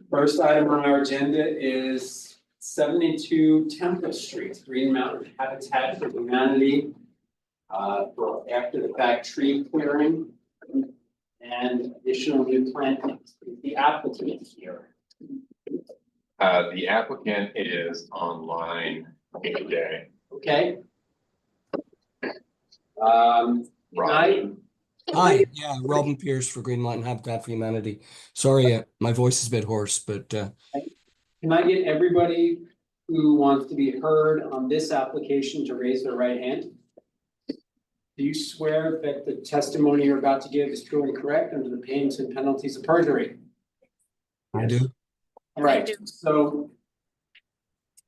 First item on our agenda is 72 Temple Street, Green Mountain Habitat for Humanity. For after the fact tree clearing and additional new plantings. The applicant here. The applicant is online today. Okay. Robin. Hi, yeah, Robin Pierce for Green Mountain Habitat for Humanity. Sorry, my voice is a bit hoarse, but Can I get everybody who wants to be heard on this application to raise their right hand? Do you swear that the testimony you're about to give is true and correct under the pains and penalties of perjury? I do. All right, do. so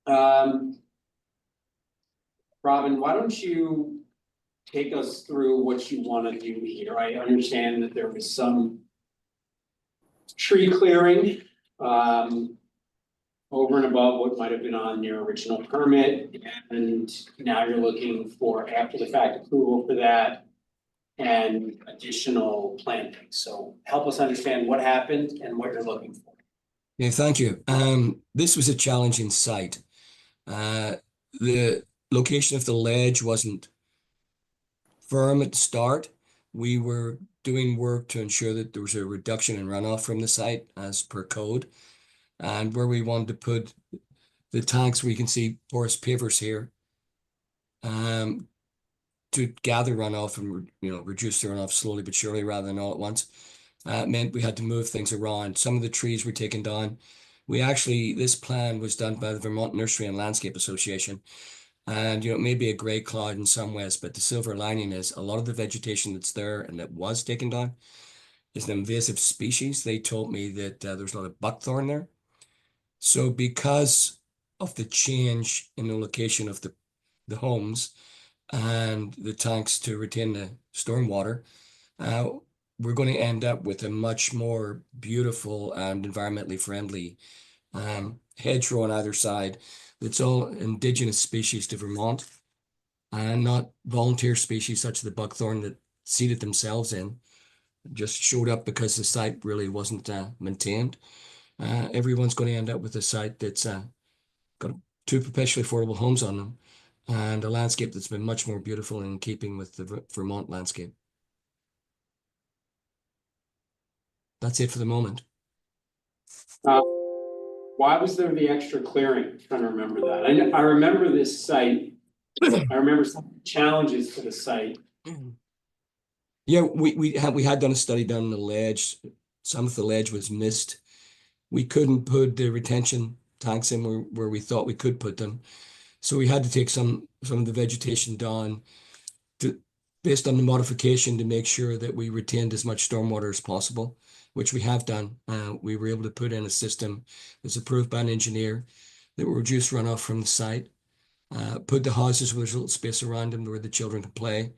Robin, why don't you take us through what you want to do here? I understand that there was some tree clearing over and above what might have been on your original permit, and now you're looking for after the fact approval for that and additional planting. So help us understand what happened and what you're looking for. Yeah, thank you. This was a challenging site. The location of the ledge wasn't firm at the start. We were doing work to ensure that there was a reduction in runoff from the site as per code. And where we wanted to put the tanks, we can see porous pavers here to gather runoff and reduce the runoff slowly but surely rather than all at once. It meant we had to move things around. Some of the trees were taken down. This plan was done by the Vermont Nursery and Landscape Association. And, it may be a gray cloud in some ways, but the silver lining is a lot of the vegetation that's there and that was taken down is an invasive species. They told me that there's a lot of buckthorn there. So because of the change in the location of the homes and the tanks to retain the stormwater, we're going to end up with a much more beautiful and environmentally friendly hedgerow on either side. It's all indigenous species to Vermont and not volunteer species such as the buckthorn that seeded themselves in, just showed up because the site really wasn't maintained. Everyone's going to end up with a site that's got 2 perpetually affordable homes on them and a landscape that's been much more beautiful in keeping with the Vermont landscape. That's it for the moment. Why was there the extra clearing? I'm trying to remember that. I remember this site. I remember some challenges to the site. Yeah, we had done a study down on the ledge. Some of the ledge was missed. We couldn't put the retention tanks in where we thought we could put them. So we had to take some of the vegetation down based on the modification to make sure that we retained as much stormwater as possible, which we have done. We were able to put in a system that's approved by an engineer that will reduce runoff from the site, put the houses where there's a little space around them where the children can play.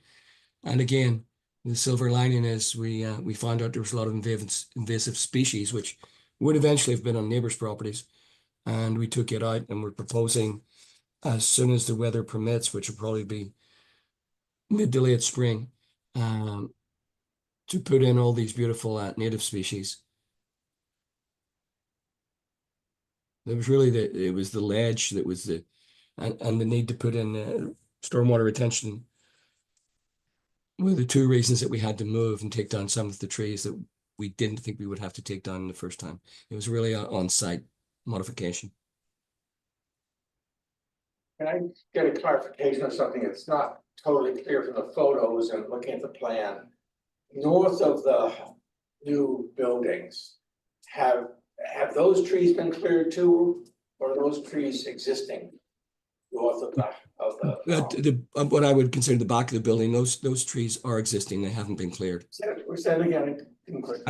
And again, the silver lining is we found out there was a lot of invasive species, which would eventually have been on neighbors' properties. And we took it out and we're proposing as soon as the weather permits, which will probably be mid to late spring, to put in all these beautiful native species. It was really the ledge that was and the need to put in stormwater retention were the 2 reasons that we had to move and take down some of the trees that we didn't think we would have to take down the first time. It was really an on-site modification. Can I get a clarification on something that's not totally clear from the photos and looking at the plan? North of the new buildings, have those trees been cleared too, or are those trees existing north of the? What I would consider the back of the building, those trees are existing. They haven't been cleared. Say it again. I didn't click.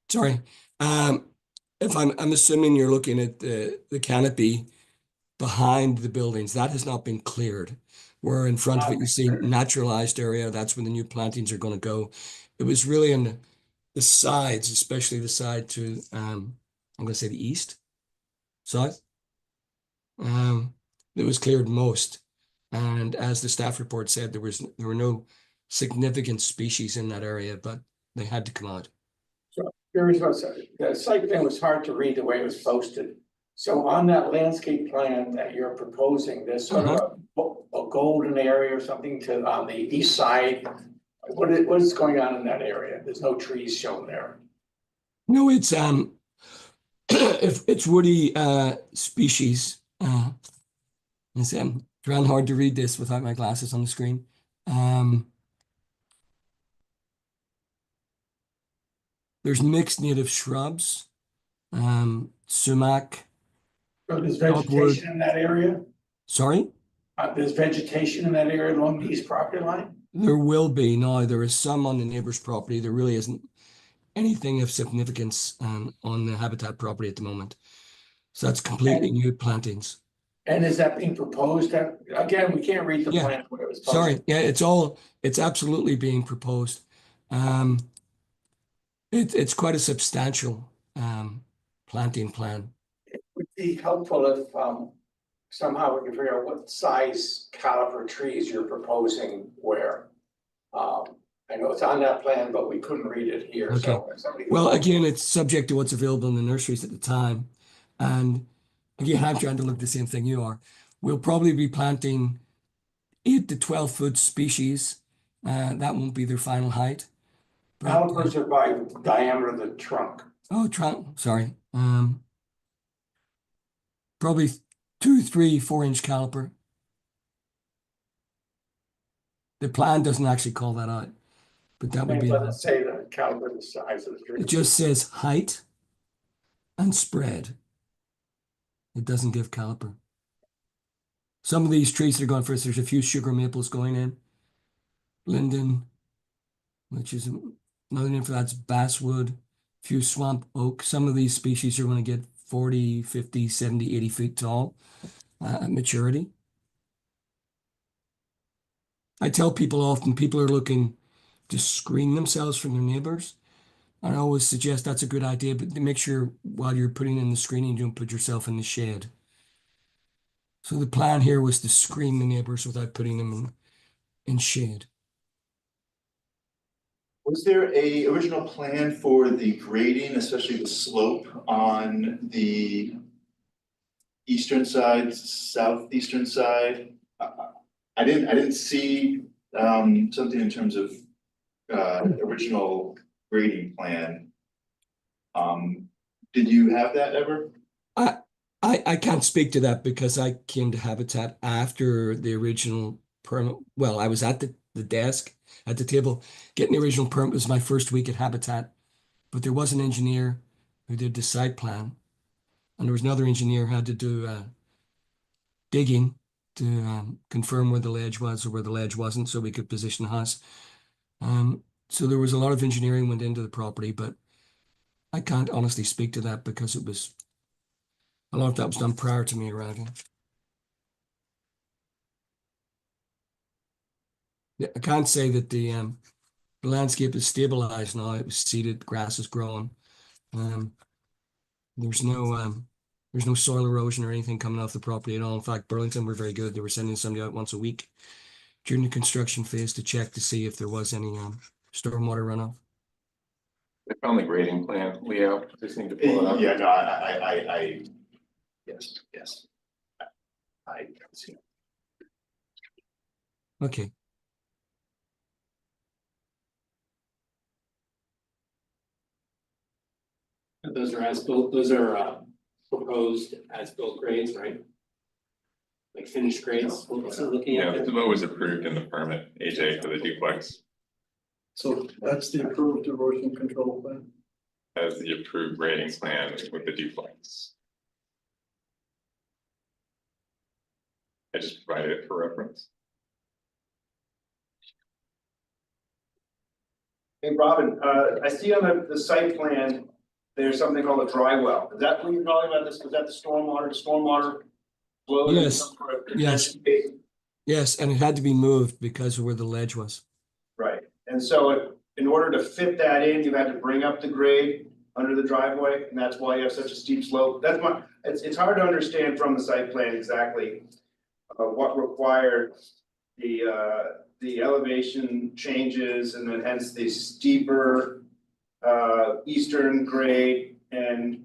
Sorry. If I'm assuming you're looking at the canopy behind the buildings, that has not been cleared. Where in front of it, you see naturalized area. That's where the new plantings are going to go. It was really in the sides, especially the side to, I'm going to say the east, south. It was cleared most. And as the staff report said, there were no significant species in that area, but they had to come out. Curious about, the site plan was hard to read the way it was posted. So on that landscape plan that you're proposing, there's sort of a golden area or something to, on the east side. What is going on in that area? There's no trees shown there. No, it's if it's woody species. It's trying hard to read this without my glasses on the screen. There's mixed native shrubs, sumac. So there's Dogwood. vegetation in that area? Sorry, There's vegetation in that area along the east property line? there will be now. There is some on the neighbor's property. There really isn't anything of significance on the habitat property at the moment. So that's completely new plantings. And is that being proposed? Again, we can't read the Yeah. plan where it was posted. Sorry, yeah, it's absolutely being proposed. It's quite a substantial planting plan. It would be helpful if somehow we can figure out what size caliper trees you're proposing where. I know it's on that plan, but we couldn't read it here, so if somebody. Well, again, it's subject to what's available in the nurseries at the time. And again, I'm trying to look the same thing you are. We'll probably be planting 8 to 12-foot species. That won't be their final height. But, Calipers are by diameter of the trunk. oh, trunk, sorry. Probably 2, 3, 4-inch caliper. The plan doesn't actually call that out, but that would It be. doesn't say the caliper, the size of the tree. It just says height and spread. It doesn't give caliper. Some of these trees that are going first, there's a few sugar maples going in. Linden, which is another name for that's basswood, a few swamp oak. Some of these species are going to get 40, 50, 70, 80 feet tall at maturity. I tell people often, people are looking to screen themselves from their neighbors. I always suggest that's a good idea, but make sure while you're putting in the screening, you don't put yourself in the shade. So the plan here was to screen the neighbors without putting them in shade. Was there a original plan for the grading, especially the slope on the eastern side, southeastern side? I didn't see something in terms of original grading plan. Did you have that ever? I can't speak to that because I came to Habitat after the original permit. Well, I was at the desk at the table getting the original permit. It was my first week at Habitat, but there was an engineer who did the site plan, and there was another engineer who had to do digging to confirm where the ledge was or where the ledge wasn't, so we could position the house. So there was a lot of engineering went into the property, but I can't honestly speak to that because it was a lot of that was done prior to me arriving. Yeah, I can't say that the landscape is stabilized now. It was seeded, grass is growing. There's no soil erosion or anything coming off the property at all. In fact, Burlington were very good. They were sending somebody out once a week during the construction phase to check to see if there was any stormwater runoff. I found the grading plan, Leo, just need to pull it up. Yeah, no, I yes. I see. Okay. Those are as-built, those are proposed as-built grades, right? Like finished grades, so looking Yeah, at this it. is what was approved in the permit, AJ, for the duplex, So that's the approved erosion control plan. as the approved grading plan with the duplex. I just provided it for reference. Hey, Robin, I see on the site plan, there's something called a dry well. Is that what you're talking about? This, was that the stormwater flow? Yes. Yes. Yes, and it had to be moved because of where the ledge was. Right, and so in order to fit that in, you had to bring up the grade under the driveway, and that's why you have such a steep slope. That's it's hard to understand from the site plan exactly what required the elevation changes and then hence the steeper eastern grade and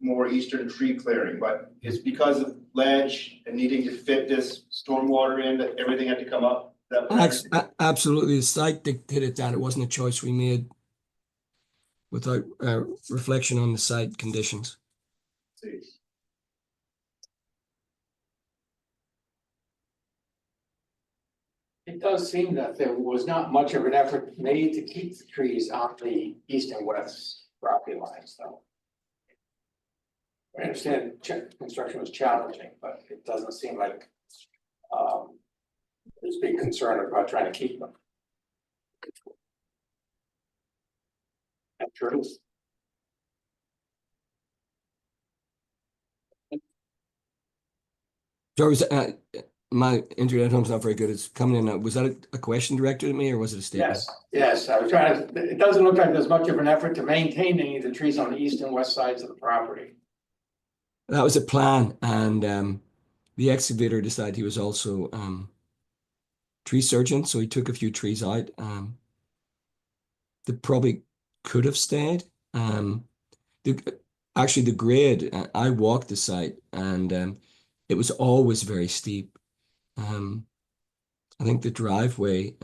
more eastern tree clearing, but it's because of ledge and needing to fit this stormwater in that everything had to come up. That was Absolutely, the site dictated that. It wasn't a choice we made without reflection on the site conditions. It does seem that there was not much of an effort made to keep the trees on the east and west property lines, though. I understand construction was challenging, but it doesn't seem like there's big concern about trying to keep them. And trees. George, my internet at home's not very good. It's coming in. Was that a question directed at me or was it a statement? Yes, I was trying to, it doesn't look like there's much of an effort to maintain any of the trees on the east and west sides of the property. That was a plan, and the excavator decided he was also tree surgeon, so he took a few trees out that probably could have stayed. Actually, the grade, I walked the site, and it was always very steep. I think the driveway,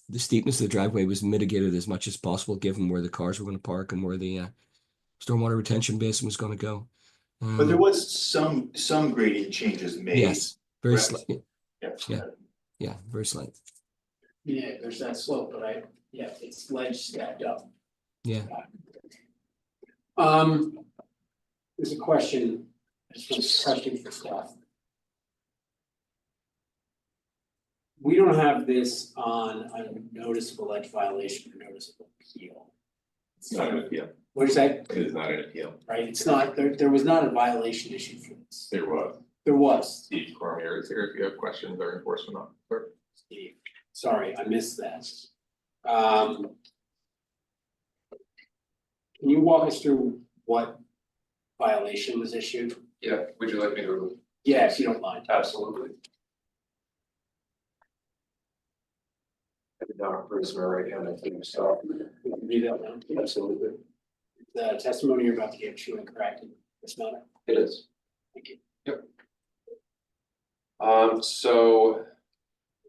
the steepness of the driveway was mitigated as much as possible, given where the cars were going to park and where the stormwater retention basin was going to go. But there was some grading changes made. Yes, very correct? slight. Yeah, very slight. Yeah, there's that slope, but it's ledge stacked up. Yeah. There's a question, question for staff. We don't have this on a notice of alleged violation or notice of appeal. It's not an appeal. What do you say? It is not an appeal. Right, it's not, there was not a violation issue for this. There was. There was. Steve Cormier is here if you have questions or enforcement officer. Steve, sorry, I missed that. Can you walk us through what violation was issued? Yeah, would you like me to? Yeah, if you don't mind. Absolutely. I did not raise my right hand, I think, so. We can read that now. Absolutely. The testimony you're about to give, true and correct in this matter. It is. Thank you. Yep. So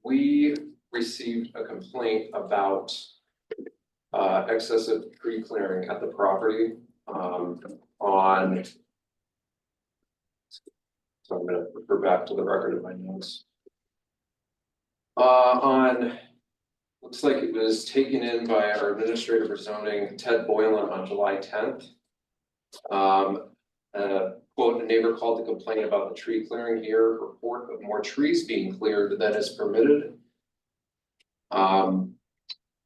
we received a complaint about excessive tree clearing at the property on. So I'm gonna refer back to the record of my notes. Looks like it was taken in by our administrator for zoning, Ted Boylan, on July 10th. Quote, a neighbor called to complain about the tree clearing here, report of more trees being cleared than is permitted.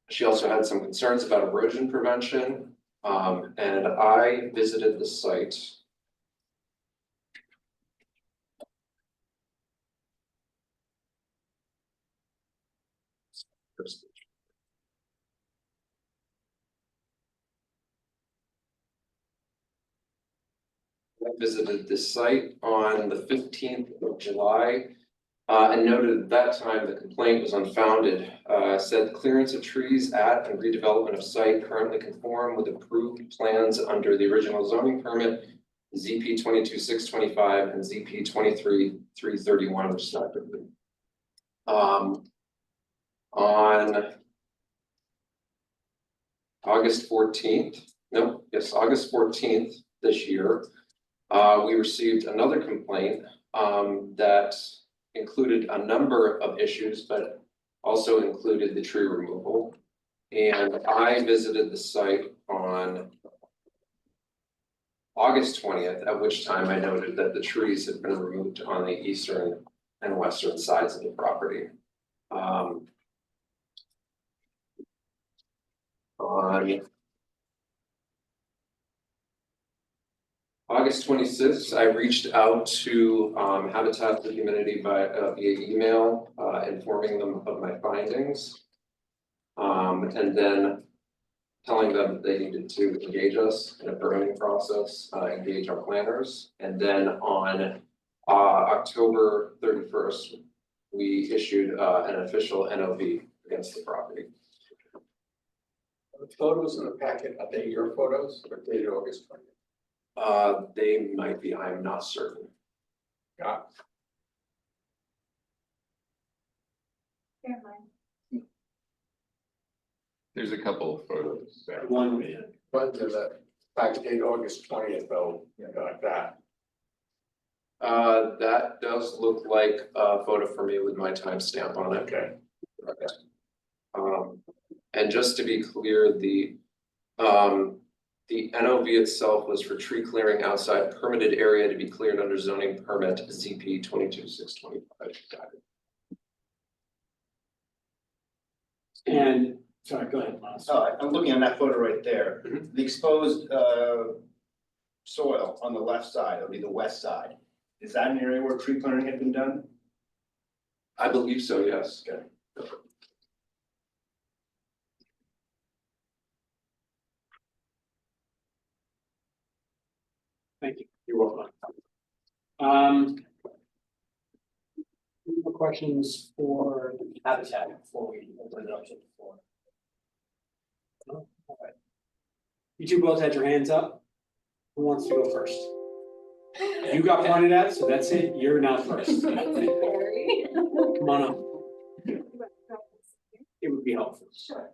She also had some concerns about erosion prevention, and I visited the site. I visited this site on the 15th of July and noted at that time the complaint was unfounded. Said clearance of trees at and redevelopment of site currently conform with approved plans under the original zoning permit, ZP 22-625 and ZP 23-331 respectively. On August 14th this year, we received another complaint that included a number of issues, but also included the tree removal. And I visited the site on August 20th, at which time I noted that the trees had been removed on the eastern and western sides of the property. On August 26th, I reached out to Habitat for Humanity via email, informing them of my findings. And then telling them that they needed to engage us in a permitting process, engage our planners. And then on October 31st, we issued an official NOV against the property. The photos in the packet, are they your photos or dated August 20th? They might be, I'm not certain. Yeah. There's a couple of photos there. One, But to the packet dated August 20th though, like that. That does look like a photo for me with my timestamp on it. Okay. And just to be clear, the NOV itself was for tree clearing outside permitted area to be cleared under zoning permit ZP 22-625. and, sorry, go ahead, Miles. I'm looking at that photo right there. Mhm. The exposed soil on the left side, it'll be the west side. Is that an area where tree clearing had been done? I believe so, yes. Okay. Thank you, you're welcome. Any more questions for Habitat before we open it up to the floor? No? All right. You two both had your hands up. Who wants to go first? You got pointed at, so that's it, you're now first. Come on up, it would be helpful. Sure.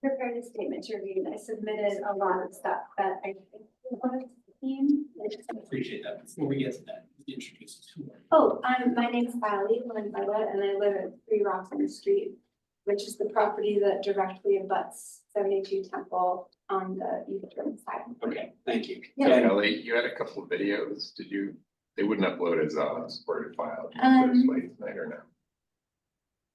Prepared a statement to read. I submitted a lot of stuff that I think was seen. Appreciate that, before we get to that, introduce us to her. Oh, my name's Ali Lynn-Violet, and I live at 3 Rockland Street, which is the property that directly abuts 72 Temple on the eastern side. Okay, thank you. Yeah. Hey, Ellie, you had a couple of videos. They wouldn't upload as a supported file. Tonight or no?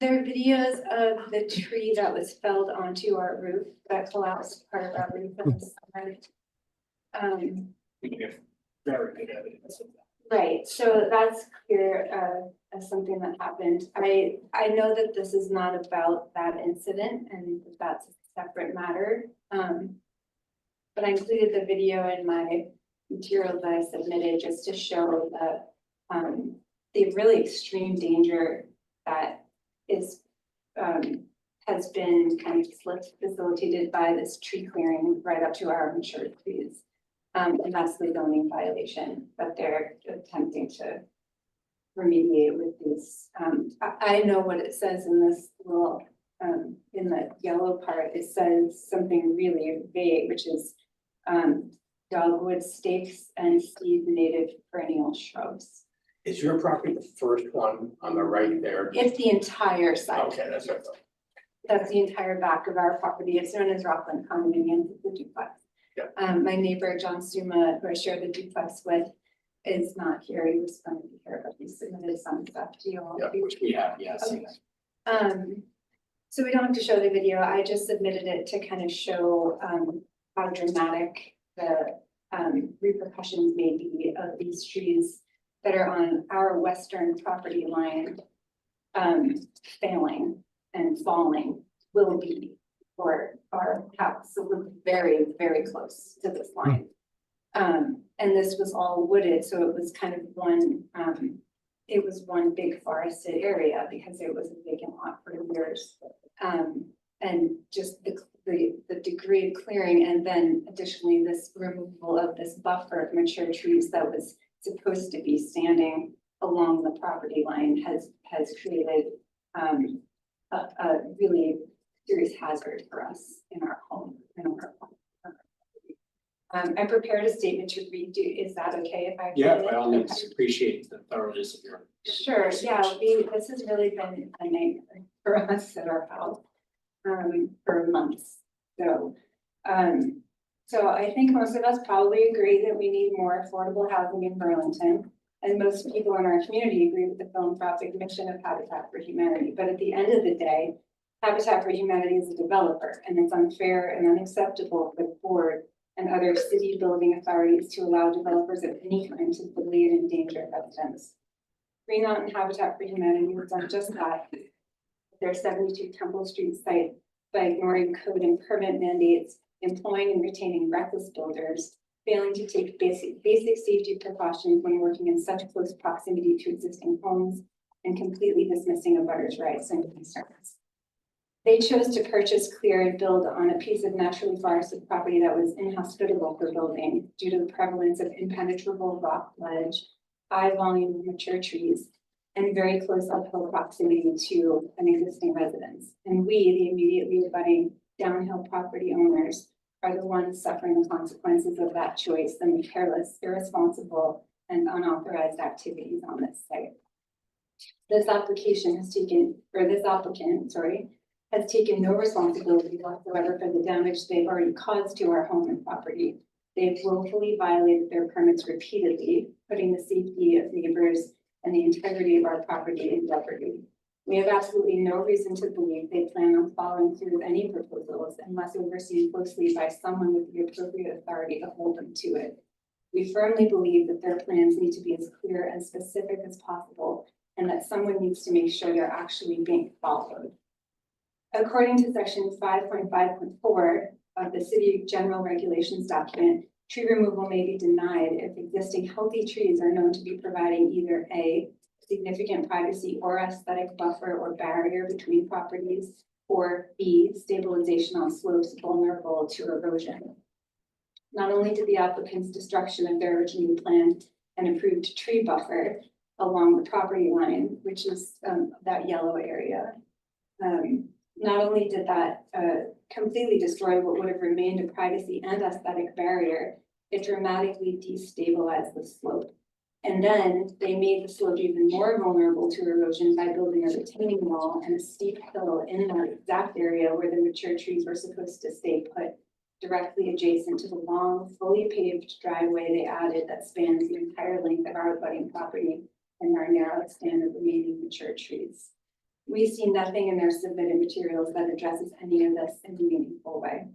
There are videos of the tree that was felled onto our roof that collapsed part of our roof in the summer. We have very good evidence of that. Right, so that's clear as something that happened. I know that this is not about that incident and that's a separate matter. But I included the video in my material that I submitted just to show that the really extreme danger that is has been kind of facilitated by this tree clearing right up to our mature trees. And that's the zoning violation that they're attempting to remediate with these. I know what it says in this little, in the yellow part, it says something really vague, which is dogwood stakes and seed native perennial shrubs. Is your property the first one on the right there? It's the entire side. Okay, that's what I thought. That's the entire back of our property. It's known as Rockland Condominium, the duplex. Yeah. My neighbor, John Suma, who I share the duplex with, is not here. He was going to be here, but he submitted some stuff to you all. Yeah, Which we have, yes. Okay. So we don't have to show the video. I just submitted it to kind of show how dramatic the repercussions may be of these trees that are on our western property line failing and falling will be for our house. So we're very, very close to this line. And this was all wooded, so it was kind of one, it was one big forested area because it was a vacant lot for years. And just the degree of clearing, and then additionally this removal of this buffer of mature trees that was supposed to be standing along the property line has created a really serious hazard for us in our home. I prepared a statement to read. Is that okay if I? Yeah, read it? by all means, Okay. appreciate the thoroughness of your. Sure, yeah, this has really been a nightmare for us at our house, for months, so. So I think most of us probably agree that we need more affordable housing in Burlington. And most people in our community agree with the philanthropic mission of Habitat for Humanity, but at the end of the day, Habitat for Humanity is a developer, and it's unfair and unacceptable for the board and other city building authorities to allow developers of any kind to degrade and endanger residents. Green Mountain Habitat for Humanity has done just that. Their 72 Temple Street site by ignoring code and permit mandates, employing and retaining reckless builders, failing to take basic safety precautions when working in such close proximity to existing homes, and completely dismissing abutters' rights and concerns. They chose to purchase, clear, and build on a piece of naturally forested property that was inhospitable for building due to the prevalence of impenetrable rock ledge, high volume of mature trees, and very close uphill proximity to an existing residence. And we, the immediately abutting downhill property owners, are the ones suffering the consequences of that choice and the careless, irresponsible, and unauthorized activities on this site. This applicant, has taken no responsibility whatsoever for the damage they've already caused to our home and property. They've willfully violated their permits repeatedly, putting the safety of neighbors and the integrity of our property in jeopardy. We have absolutely no reason to believe they plan on following through with any proposals unless overseen closely by someone with the appropriate authority to hold them to it. We firmly believe that their plans need to be as clear and specific as possible, and that someone needs to make sure they're actually being followed. According to section 5.5.4 of the city general regulations document, tree removal may be denied if existing healthy trees are known to be providing either A, significant privacy or aesthetic buffer or barrier between properties, or B, stabilization on slopes vulnerable to erosion. Not only did the applicant's destruction of their originally planned and approved tree buffer along the property line, which is that yellow area, not only did that completely destroy what would have remained a privacy and aesthetic barrier, it dramatically destabilized the slope. And then they made the slope even more vulnerable to erosion by building a retaining wall and a steep hill in that exact area where the mature trees were supposed to stay put, directly adjacent to the long, fully paved driveway they added that spans the entire length of our abutting property and our narrow stand of remaining mature trees. We see nothing in their submitted materials that addresses any of this in a meaningful way.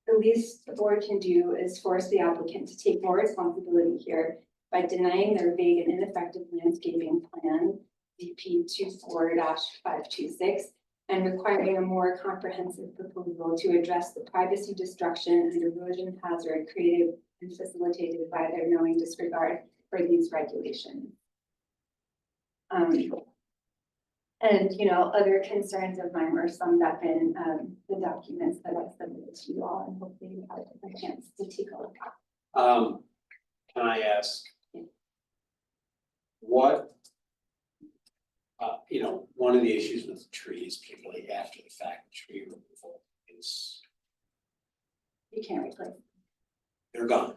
The least the board can do is force the applicant to take more responsibility here by denying their vague and ineffective landscaping plan, VP 24-526, and requiring a more comprehensive proposal to address the privacy destruction and erosion hazard created and facilitated by their knowing disregard for these regulations. And, you know, other concerns of mine were summed up in the documents that I submitted to you all, and hopefully you have a chance to take a look at. Can I ask? What? You know, one of the issues with trees, particularly after the fact, tree removal is You can't replace. they're gone.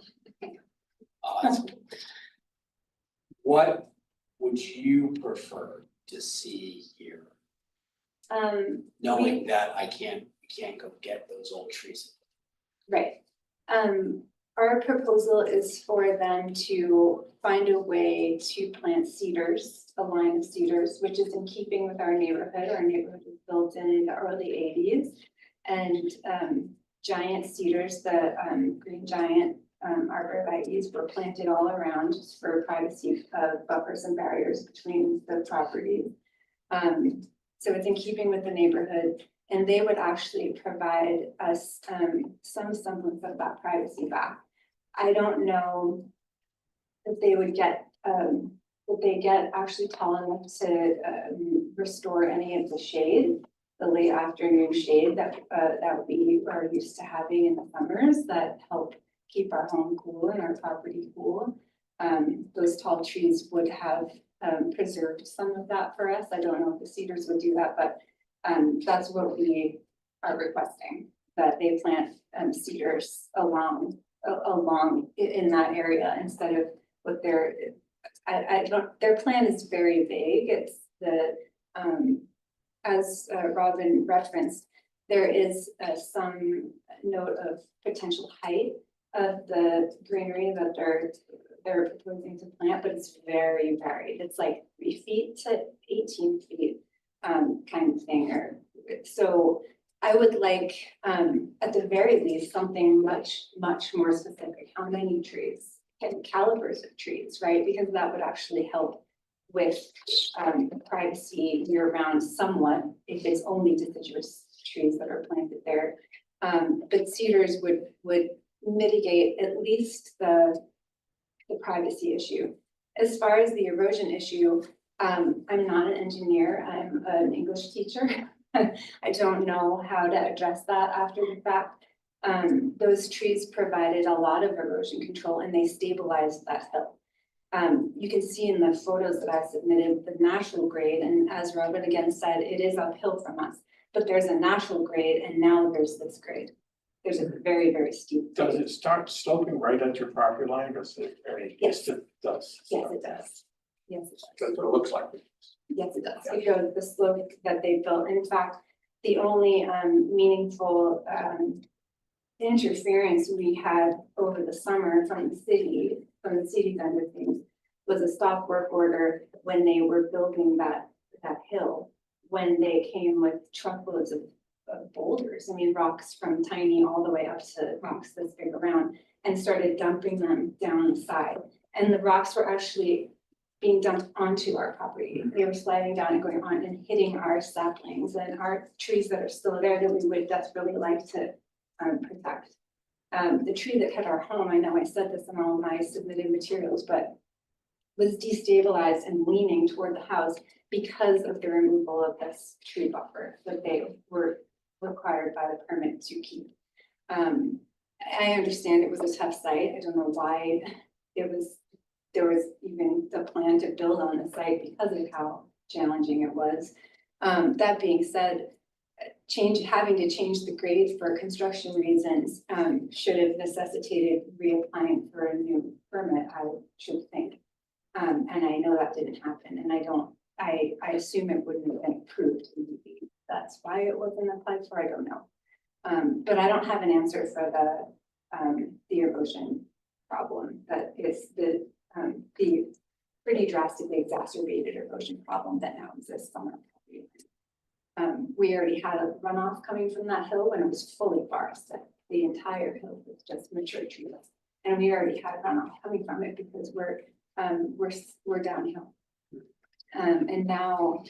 What would you prefer to see here? Knowing that we can't go get those old trees. Right. Our proposal is for them to find a way to plant cedars, a line of cedars, which is in keeping with our neighborhood. Our neighborhood was built in the early 80s. And giant cedars, the green giant arborvitaes were planted all around just for privacy buffers and barriers between the properties. So it's in keeping with the neighborhood, and they would actually provide us some semblance of that privacy back. I don't know if they would get, would they get actually tall enough to restore any of the shade, the late afternoon shade that we are used to having in the summers that help keep our home cool and our property cool. Those tall trees would have preserved some of that for us. I don't know if the cedars would do that, but that's what we are requesting, that they plant cedars along in that area instead of what their plan is very vague. It's the as Robin referenced, there is some note of potential height of the greenery that they're proposing to plant, but it's very varied. It's like 3 feet to 18 feet kind of thing. So I would like, at the very least, something much more specific. How many trees and calibers of trees, right? Because that would actually help with privacy year round somewhat if it's only deciduous trees that are planted there. But cedars would mitigate at least the privacy issue. As far as the erosion issue, I'm not an engineer, I'm an English teacher. I don't know how to address that after the fact. Those trees provided a lot of erosion control and they stabilized that hill. You can see in the photos that I submitted, the natural grade, and as Robin again said, it is uphill from us, but there's a natural grade and now there's this grade. There's a very, very steep. Does it start sloping right at your property line or is it very? Yes. It does. Yes, it does. Yes, it does. That's what it looks like. Yes, it does. It goes the slope that they built. In fact, the only meaningful interference we had over the summer from the city's end of things was a stop work order when they were building that hill, when they came with truckloads of boulders, I mean, rocks from tiny all the way up to rocks this big around, and started dumping them down the side. And the rocks were actually being dumped onto our property. They were sliding down and going on and hitting our saplings and our trees that are still there that we would desperately like to protect. The tree that hit our home, I know I said this in all of my submitted materials, but was destabilized and leaning toward the house because of the removal of this tree buffer that they were required by the permit to keep. I understand it was a tough site. I don't know why there was even the plan to build on the site because of how challenging it was. That being said, having to change the grade for construction reasons should have necessitated reapplying for a new permit, I should think. And I know that didn't happen, and I assume it wouldn't have been approved. That's why it wasn't applied for, I don't know. But I don't have an answer for the erosion problem that is the pretty drastically exacerbated erosion problem that now exists on our property. We already had a runoff coming from that hill when it was fully forested. The entire hill was just mature trees. And we already had runoff coming from it because we're downhill. And now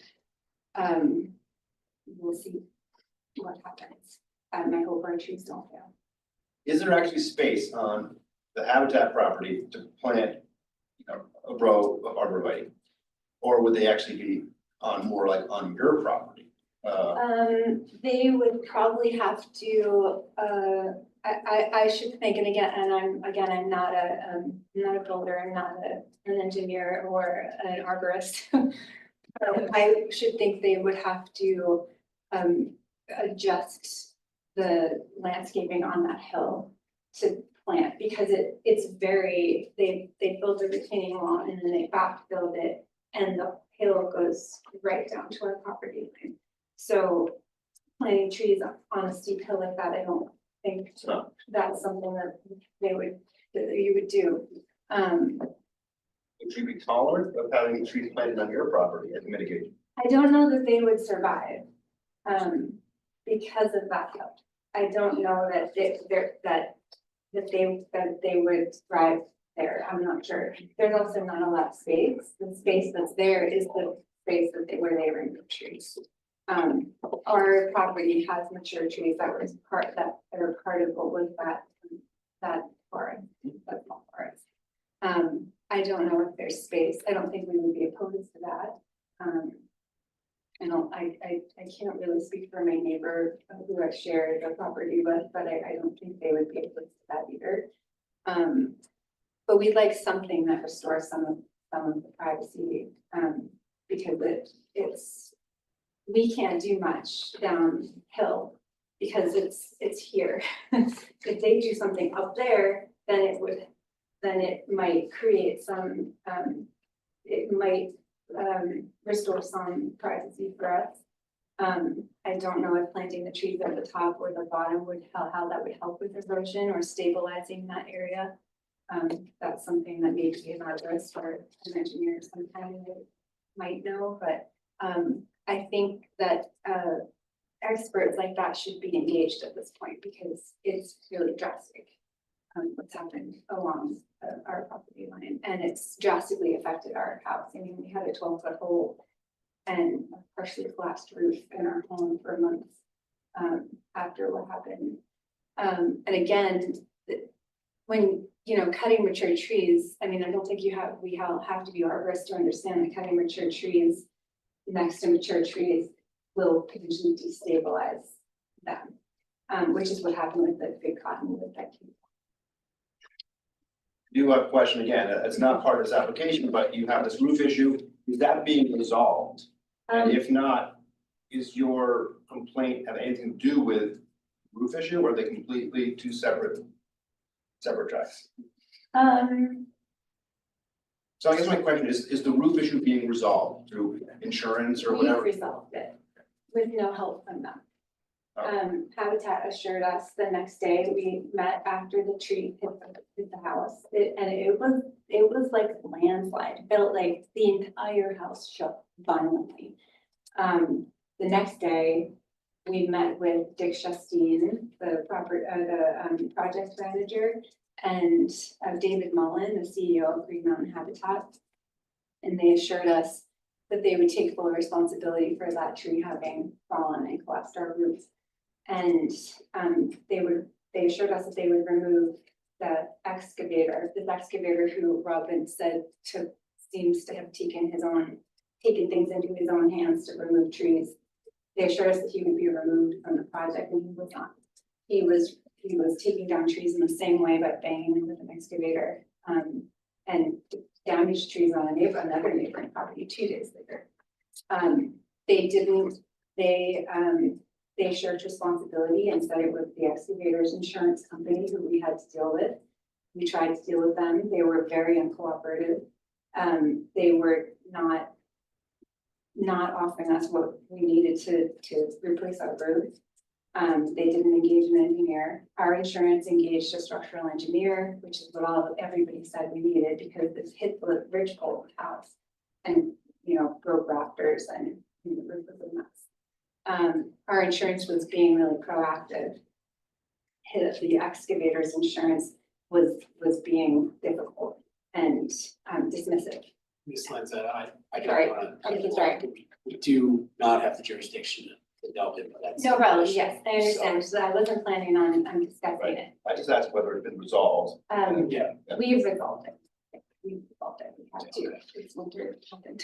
we'll see what happens. I hope our trees don't fail. Is there actually space on the Habitat property to plant, a row of arborvitae? Or would they actually be on more like on your property? They would probably have to, I should think, and I'm not a builder, I'm not an engineer or an arborist. I should think they would have to adjust the landscaping on that hill to plant, because they built a retaining wall and then they backfilled it and the hill goes right down to our property line. So planting trees on a steep hill like that, I don't think that's something that you would do. Would you be tolerant of having trees planted on your property as mitigation? I don't know that they would survive because of that hill. I don't know that they would thrive there. I'm not sure. There's also not a lot of space. The space that's there is the space where they remove trees. Our property has mature trees that are part of what was that forest, that small forest. I don't know if there's space. I don't think we would be opposed to that. I can't really speak for my neighbor who I shared the property with, but I don't think they would be opposed to that either. But we'd like something that restores some of the privacy, because we can't do much downhill because it's here. If they do something up there, then it might create some, it might restore some privacy for us. I don't know if planting the trees at the top or the bottom how that would help with erosion or stabilizing that area. That's something that maybe an arborist or an engineer sometime might know, but I think that experts like that should be engaged at this point because it's really drastic. What's happened along our property line, and it's drastically affected our house. I mean, we had a 12-foot hole and a partially collapsed roof in our home for months after what happened. And again, when cutting mature trees, I mean, I don't think we all have to be arborists to understand that cutting mature trees next to mature trees will potentially destabilize them. Which is what happened with the big cottonwood that came. You have a question again, it's not part of this application, but you have this roof issue, is that being resolved? And if not, is your complaint have anything to do with roof issue, or are they completely two separate tracks? So I guess my question is the roof issue being resolved through insurance or We've whatever? resolved it with no help from them. Oh. Habitat assured us the next day, we met after the tree hit the house, and it was like a landslide, it felt like the entire house shook violently. The next day, we met with Dick Shustine, the project manager, and David Mullen, the CEO of Green Mountain Habitat. And they assured us that they would take full responsibility for that tree having fallen and collapsed our roof. And they assured us that they would remove the excavator, this excavator who Robin said seems to have taken things into his own hands to remove trees. They assured us that he would be removed from the project, and he was not. He was taking down trees in the same way, but banging them with an excavator, and damaged trees on another neighboring property 2 days later. They shirked responsibility and said it was the excavator's insurance company who we had to deal with. We tried to deal with them. They were very uncooperative. They were not offering us what we needed to replace our roof. They didn't engage an engineer. Our insurance engaged a structural engineer, which is what everybody said we needed, because this hit the ridgepole house and, broke rafters and the roof was a mess. Our insurance was being really proactive. The excavator's insurance was being difficult and dismissive. Ms. Lanza, I Sorry. don't wanna. I'm sorry. We do not have the jurisdiction to delve into that. No problem, yes, I understand, so I wasn't planning on discussing it. I just asked whether it's been resolved. Yeah. We've resolved it. We had to, it's winter happened.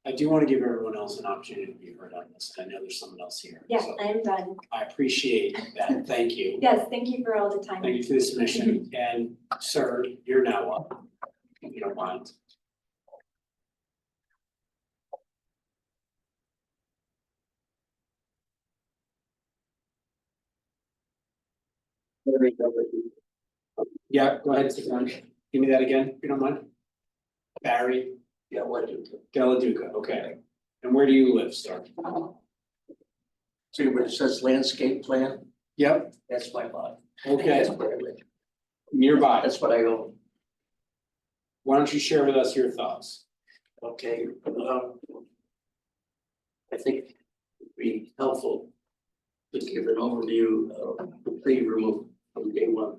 I do want to give everyone else an opportunity to be heard on this. I know there's someone else here. Yes, so I'm done. I appreciate that. Thank you. Yes, thank you for all the time. Thank you for the submission. And sir, you're now up, if you don't mind. Yeah, go ahead, sit down. Give me that again, if you don't mind. Barry Deladuca, okay. And where do you live, sir? See where it says landscape plan, Yep, that's my lot. okay, That's where I live. nearby. That's what I own. Why don't you share with us your thoughts? Okay, I think it'd be helpful to give an overview of the tree removal from day one.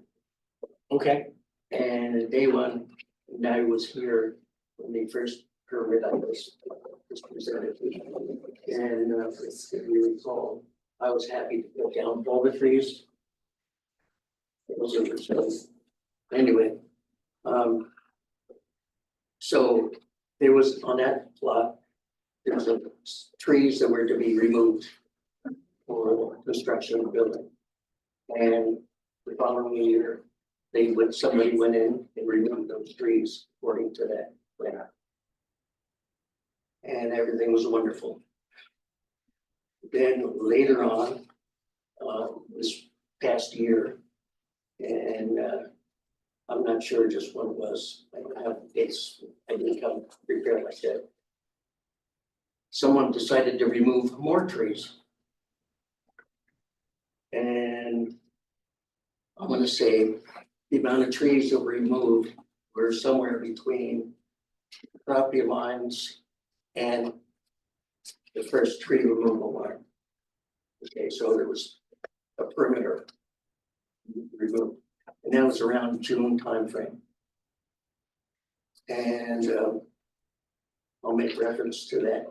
Okay, And day one, and I was here when the first permit I was presented. And if you recall, I was happy to go down all the trees. It was interesting. Anyway, so there was on that plot, there was trees that were to be removed for construction of the building. And the following year, somebody went in and removed those trees according to that plan. And everything was wonderful. Then later on, this past year, and I'm not sure just when it was, I don't have dates, I didn't come prepared like that. Someone decided to remove more trees. And I'm gonna say the amount of trees that were removed were somewhere between property lines and the first tree removal line. Okay, so there was a perimeter removed, and that was around June timeframe. And I'll make reference to that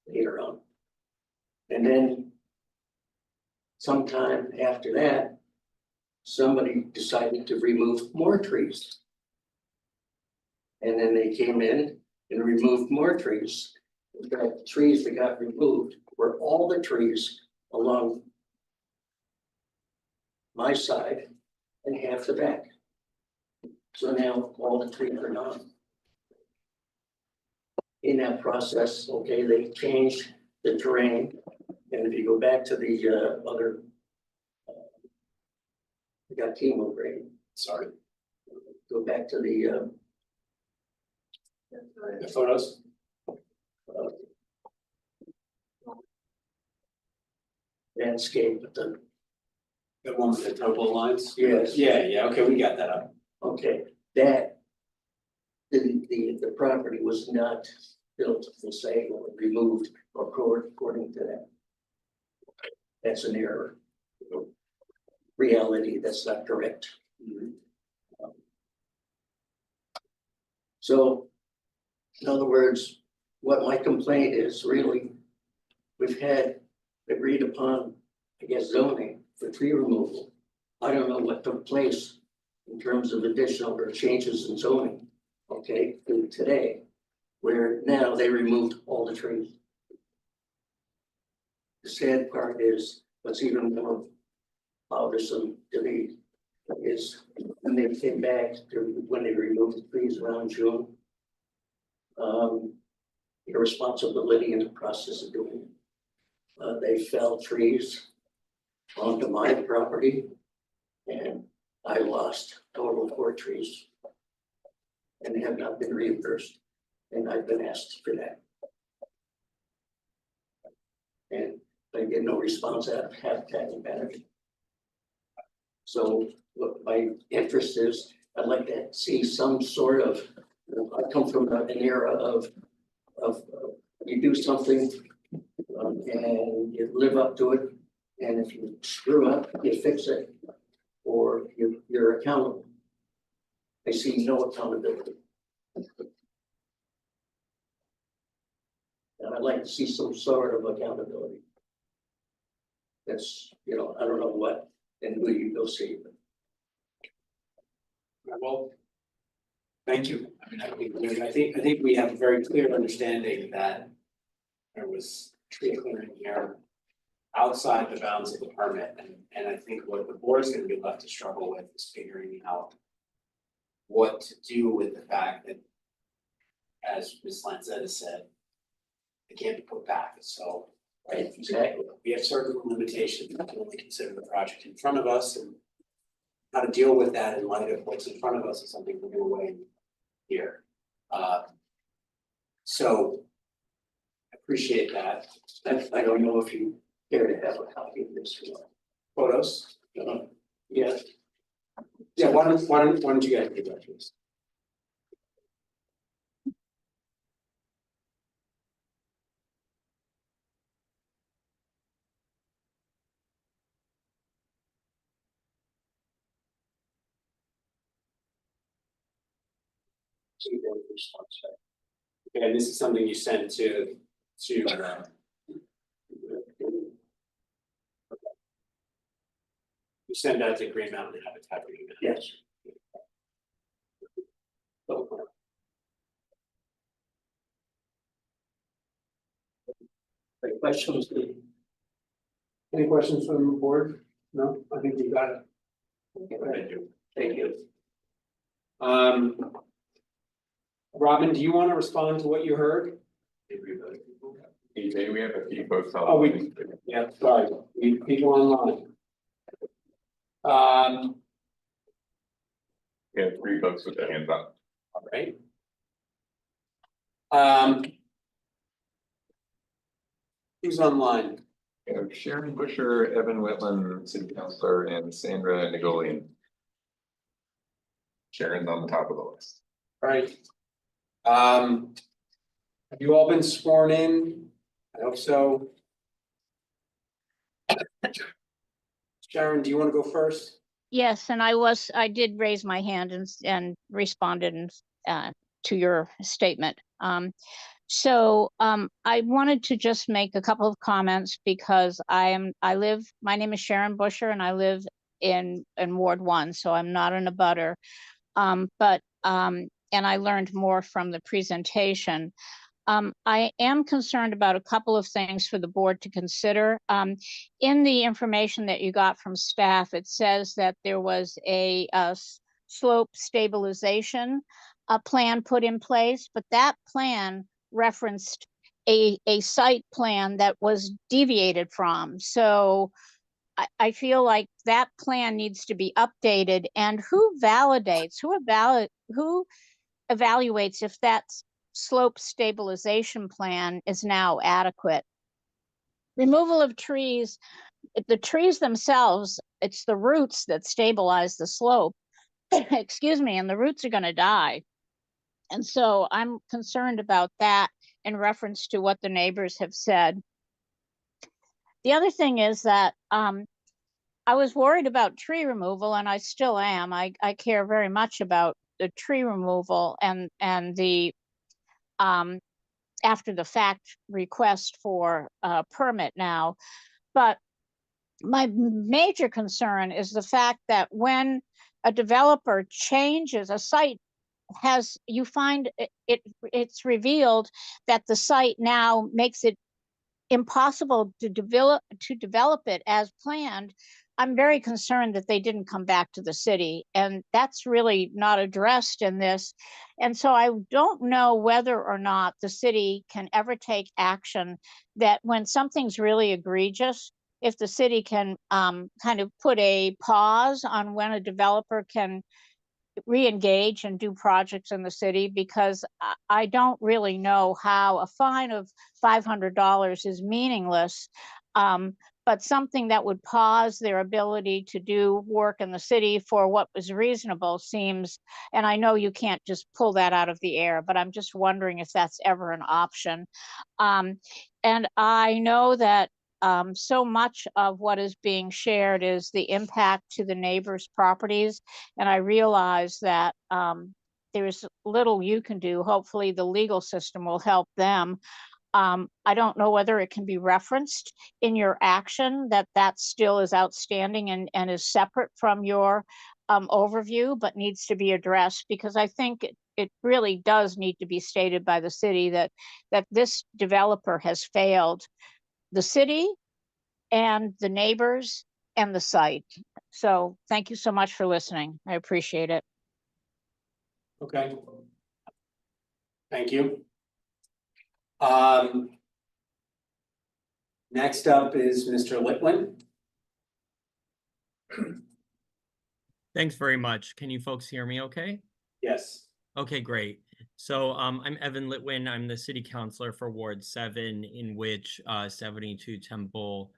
later on. And then sometime after that, somebody decided to remove more trees. And then they came in and removed more trees. The trees that got removed were all the trees along my side and half the back. So now all the trees are gone. In that process, okay, they changed the terrain. And if you go back to the other, we got chemo grade, sorry. Go back to the photos. Landscape, The one with the topo lines? yes. Yeah, okay, we got that up. Okay, that, the property was not built for sale or removed or according to that. That's an error. Reality, that's not correct. So, in other words, what my complaint is really, we've had agreed upon, I guess, zoning for tree removal. I don't know what took place in terms of additional or changes in zoning, okay, to today, where now they removed all the trees. The sad part is, what's even more bothersome to me is when they came back to, when they removed the trees around June. Irresponsibility in the process of doing it. They felled trees onto my property and I lost total 4 trees. And they have not been reimbursed, and I've been asked for that. And I get no response out of Habitat and Management. So what my interest is, I'd like to see some sort of, I come from an era of you do something and you live up to it. And if you screw up, you fix it, or you're accountable. I see no accountability. And I'd like to see some sort of accountability. That's, I don't know what and who you go see. Well, thank you. I think we have a very clear understanding that there was tree clearing here outside the bounds of the permit, and I think what the board is going to be left to struggle with is figuring out what to do with the fact that, as Ms. Lanzetta said, it can't be put back. So, Right, exactly. we have certain limitations. We can only consider the project in front of us, and how to deal with that in light of what's in front of us is something we're going to weigh here. So I appreciate that. I don't know if you care to have a copy of this. Photos? Yes. Yeah, why don't you guys do that, please? See their response. Okay, and this is something you sent to you send out to Green Mountain Habitat for Humanity. Yes. Any questions? Any questions from the board? No, I think you got it. Thank you. Thank you. Robin, do you want to respond to what you heard? EJ, we have a few folks on. Oh, yeah, sorry, people online. We have 3 folks with their hands up. All right. Who's online? We have Sharon Busher, Evan Whitland, City Councilor, and Sandra Nagolian. Sharon's on the top of the list. All right. Have you all been sworn in? I hope so. Sharon, do you want to go first? Yes, and I did raise my hand and responded to your statement. So I wanted to just make a couple of comments because my name is Sharon Busher and I live in Ward 1, so I'm not in a butter. And I learned more from the presentation. I am concerned about a couple of things for the board to consider. In the information that you got from staff, it says that there was a slope stabilization plan put in place, but that plan referenced a site plan that was deviated from. So I feel like that plan needs to be updated, and who evaluates if that slope stabilization plan is now adequate? Removal of trees, the trees themselves, it's the roots that stabilize the slope. Excuse me, and the roots are going to die. And so I'm concerned about that in reference to what the neighbors have said. The other thing is that I was worried about tree removal, and I still am. I care very much about the tree removal and the after the fact request for a permit now. But my major concern is the fact that when a developer changes a site, you find it's revealed that the site now makes it impossible to develop it as planned. I'm very concerned that they didn't come back to the city, and that's really not addressed in this. And so I don't know whether or not the city can ever take action, that when something's really egregious, if the city can kind of put a pause on when a developer can re-engage and do projects in the city, because I don't really know how a fine of $500 is meaningless. But something that would pause their ability to do work in the city for what was reasonable seems, and I know you can't just pull that out of the air, but I'm just wondering if that's ever an option. And I know that so much of what is being shared is the impact to the neighbors' properties. And I realize that there's little you can do. Hopefully the legal system will help them. I don't know whether it can be referenced in your action that still is outstanding and is separate from your overview, but needs to be addressed, because I think it really does need to be stated by the city that this developer has failed the city and the neighbors and the site. So thank you so much for listening. I appreciate it. Okay. Thank you. Next up is Mr. Litwin. Thanks very much. Can you folks hear me okay? Yes. Okay, great. So I'm Evan Litwin. I'm the city councilor for Ward 7, in which 72 Temple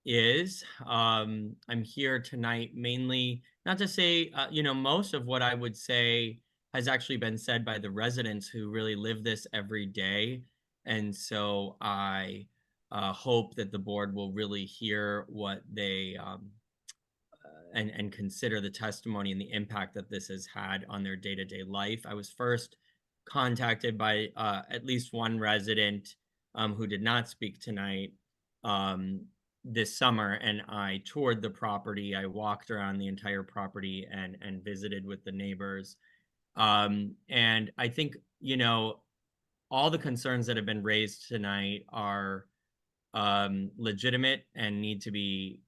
is. I'm here tonight mainly, not to say, most of what I would say has actually been said by the residents who really live this every day. And so I hope that the board will really hear what they and consider the testimony and the impact that this has had on their day-to-day life. I was first contacted by at least one resident who did not speak tonight this summer, and I toured the property. I walked around the entire property and visited with the neighbors. And I think, all the concerns that have been raised tonight are legitimate and need to be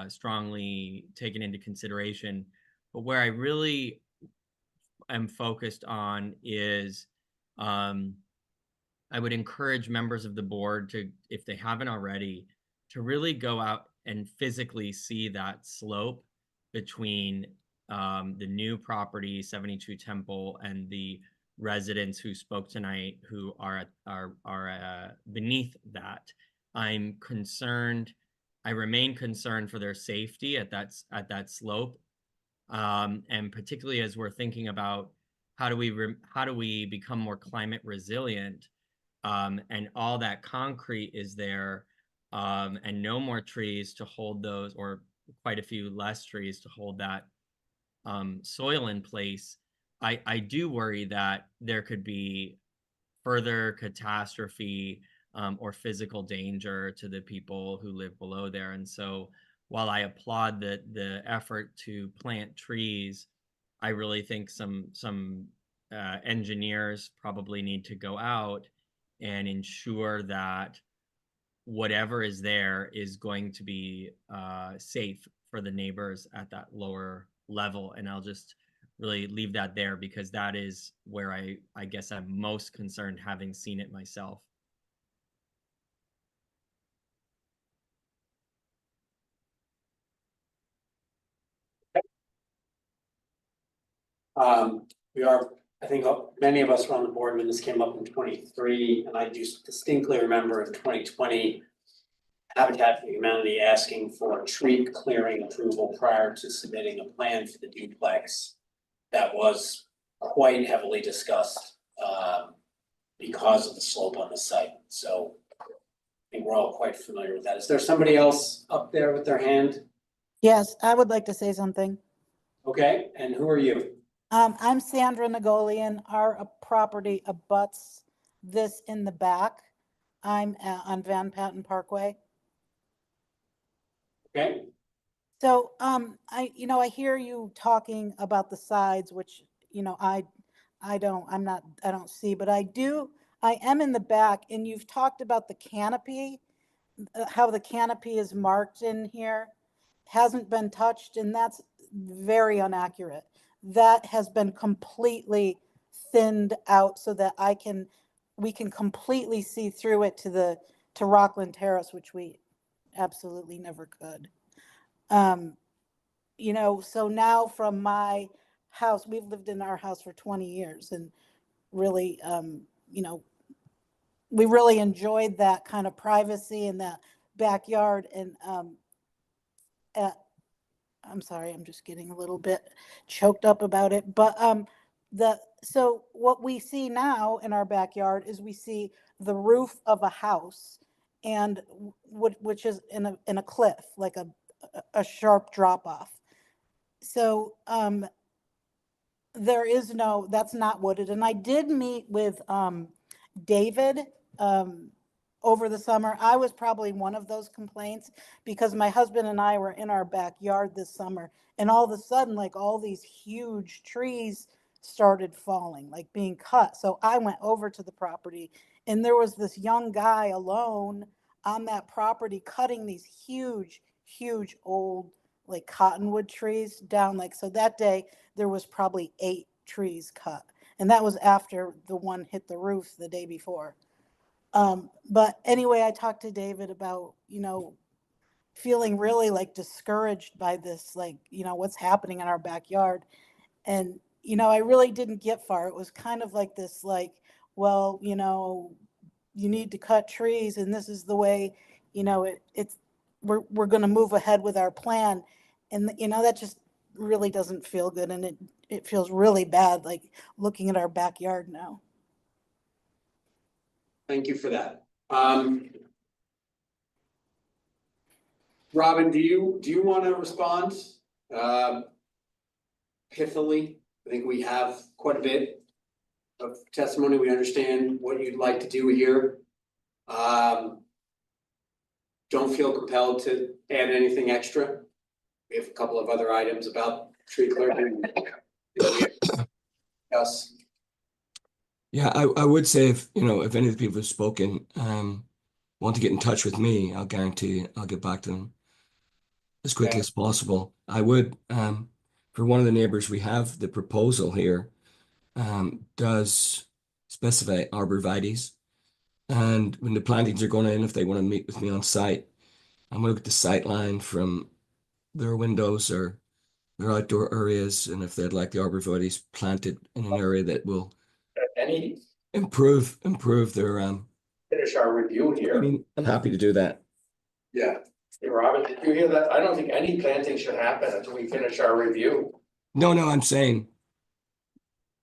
strongly taken into consideration. But where I really am focused on is I would encourage members of the board to, if they haven't already, to really go out and physically see that slope between the new property, 72 Temple, and the residents who spoke tonight who are beneath that. I'm concerned. I remain concerned for their safety at that slope, and particularly as we're thinking about how do we become more climate resilient, and all that concrete is there, and no more trees to hold those, or quite a few less trees to hold that soil in place. I do worry that there could be further catastrophe or physical danger to the people who live below there. And so while I applaud the effort to plant trees, I really think some engineers probably need to go out and ensure that whatever is there is going to be safe for the neighbors at that lower level. And I'll just really leave that there because that is where I guess I'm most concerned, having seen it myself. We are, I think many of us were on the board when this came up in 23, and I do distinctly remember in 2020. Habitat for Humanity asking for tree clearing approval prior to submitting a plan for the duplex. That was quite heavily discussed because of the slope on the site. So I think we're all quite familiar with that. Is there somebody else up there with their hand? Yes, I would like to say something. Okay, and who are you? I'm Sandra Nagolian. Our property abuts this in the back. I'm on Van Patten Parkway. Okay. So, I hear you talking about the sides, which, I don't see, but I am in the back, and you've talked about the canopy, how the canopy is marked in here, hasn't been touched, and that's very inaccurate. That has been completely thinned out so that we can completely see through it to Rockland Terrace, which we absolutely never could. So now from my house, we've lived in our house for 20 years and really, we really enjoyed that kind of privacy in that backyard. And I'm sorry, I'm just getting a little bit choked up about it. But so what we see now in our backyard is we see the roof of a house, and which is in a cliff, like a sharp drop off. So that's not wooded. And I did meet with David over the summer. I was probably one of those complaints because my husband and I were in our backyard this summer, and all of a sudden, like, all these huge trees started falling, like being cut. So I went over to the property, and there was this young guy alone on that property cutting these huge old, like, cottonwood trees down. Like, so that day there was probably 8 trees cut, and that was after the one hit the roof the day before. But anyway, I talked to David about, feeling really, like, discouraged by this, like, what's happening in our backyard. And, I really didn't get far. It was kind of like this, like, well, you need to cut trees, and this is the way, we're going to move ahead with our plan. And, that just really doesn't feel good. And it feels really bad, like, looking at our backyard now. Thank you for that. Robin, do you want to respond? Pithily, I think we have quite a bit of testimony. We understand what you'd like to do here. Don't feel compelled to add anything extra. We have a couple of other items about tree clearing. Yes. Yeah, I would say if any of the people who've spoken want to get in touch with me, I'll guarantee I'll get back to them as quickly as possible. I would, for one of the neighbors, we have the proposal here does specify arborvitaes, and when the plantings are going in, if they want to meet with me on site, I'm going to look at the sight line from their windows or their outdoor areas, and if they'd like the arborvitaes planted in an area that will improve their Finish our review here. I'm happy to do that. Yeah. Hey, Robin, did you hear that? I don't think any planting should happen until we finish our review. No, I'm saying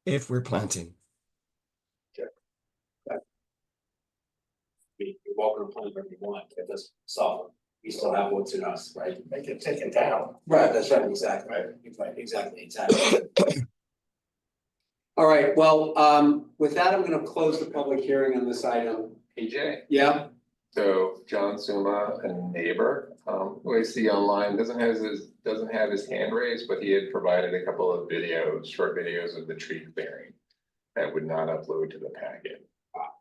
if we're planting. You're welcome to plant wherever you want. It doesn't solve it. We still have what's in us, right? Make it taken down. Right, that's right, exactly. Right, exactly. All right, well, with that, I'm gonna close the public hearing on this item. AJ, Yeah, so John Suma, a neighbor, who I see online, doesn't have his hand raised, but he had provided a couple of short videos of the tree clearing that would not upload to the packet.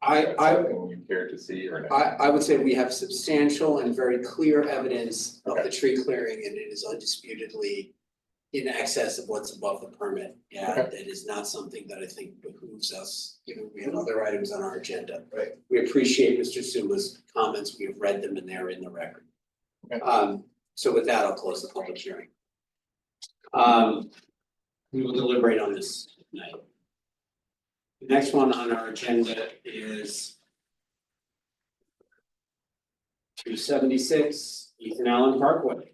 I, I, Something you care to see or not? I would say we have substantial and very clear evidence of Okay. the tree clearing, and it is undisputedly in excess of what's above the permit. Yeah, Okay. that is not something that I think behooves us, given we have other items on our agenda. Right. We appreciate Mr. Suma's comments. We have read them and they're in the record. Okay. So with that, I'll close the public hearing. We will deliberate on this tonight. The next one on our agenda is 276 Ethan Allen Parkway.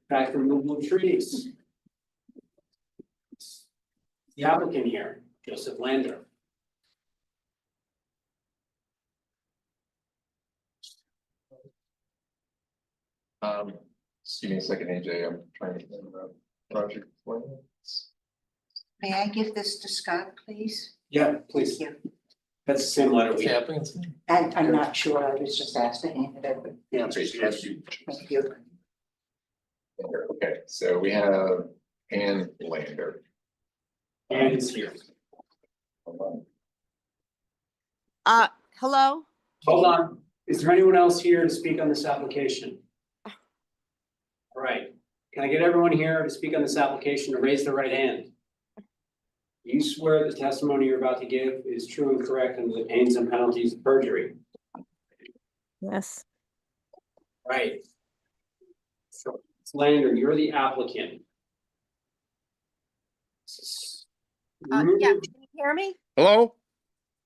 Back removal of trees. The applicant here, Joseph Lander. Excuse me a second, AJ, I'm trying to remember project plans. May I give this to Scott, please? Yeah, please. Thank you. That's the same letter What's we the have. applicant's name? I'm not sure, I was just asked to hand it over. Yeah, Thank you. Okay, so we have Ann Lander. And it's here. Hello? Hold on. Is there anyone else here to speak on this application? All right. Can I get everyone here to speak on this application to raise their right hand? You swear the testimony you're about to give is true and correct under the pains and penalties of perjury. Yes. Right. So, Lander, you're the applicant. Yeah, can you hear me? Hello?